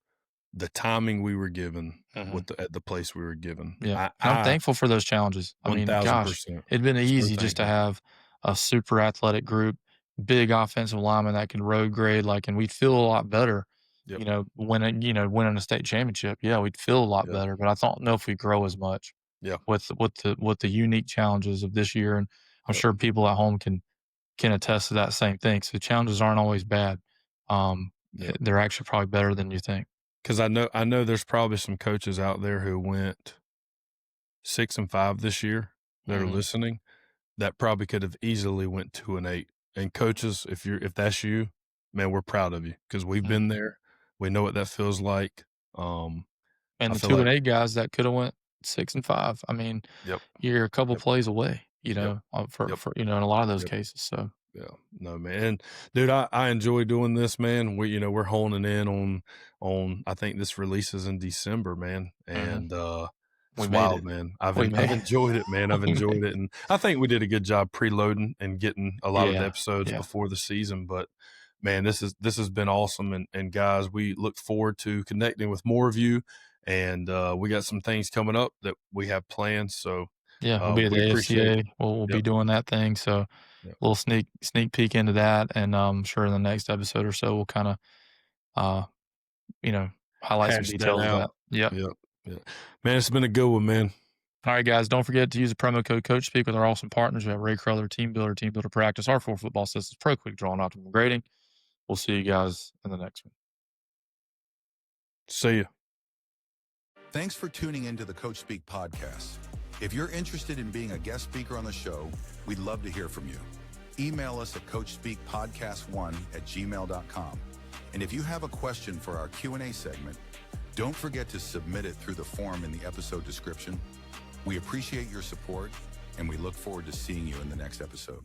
the timing we were given mhm. at the place we were given. Yeah, and I'm I thankful for those challenges. I mean, gosh, 1000%. it'd been So easy just to thankful. have a super athletic group, big offensive lineman that can road grade, like, and we'd feel a lot better, Yep, winning a state championship. Yeah, we'd feel a lot yep, better, but I don't know if we grow as much yeah, with the unique challenges of this year. And I'm yep, sure people at home can attest to that same thing. So the challenges aren't always bad. yep. They're actually probably better than you think. Because I know there's probably some coaches out there who went 6-5 this year that are Mhm, listening that probably could have easily went 2-8. And coaches, if that's you, man, we're proud of you because we've been mhm. there. We know what that feels like. And I the feel 2 and like 8 guys that coulda went 6 and 5, I mean, yep, you're a couple yep, plays away, yep, for yep, in a lot of those yep. cases, so Yeah, no, man. And dude, I enjoy doing this, man. We're honing in on I think this releases in December, man. mhm, And we it's made wild, it. man. We I've made enjoyed it, man. I've we made enjoyed it. And I think we did a good job preloading and getting a lot of the Yeah, episodes yeah, before the season. But man, this has been awesome. And guys, we look forward to connecting with more of you. And we got some things coming up that we have planned. So Yeah, we'll be at the We appreciate AFCA. it. We'll be Yep. doing that thing. So a Yep. little sneak peek into that, and I'm sure in the next episode or so we'll kind of highlight some Hash that details of that. out. Yep. Yep. Man, it's been a good one, man. All right, guys, don't forget to use the promo code CoachSpeak with our awesome partners. We have Ray Crowther, Team Builder Practice, our 4 football systems, Pro Quick Draw, and Optimal Grading. We'll see you guys in the next one. See ya. Thanks for tuning into the Coach Speak podcast. If you're interested in being a guest speaker on the show, we'd love to hear from you. Email us at coachspeakpodcast1@gmail.com. And if you have a question for our Q&A segment, don't forget to submit it through the form in the episode description. We appreciate your support, and we look forward to seeing you in the next episode.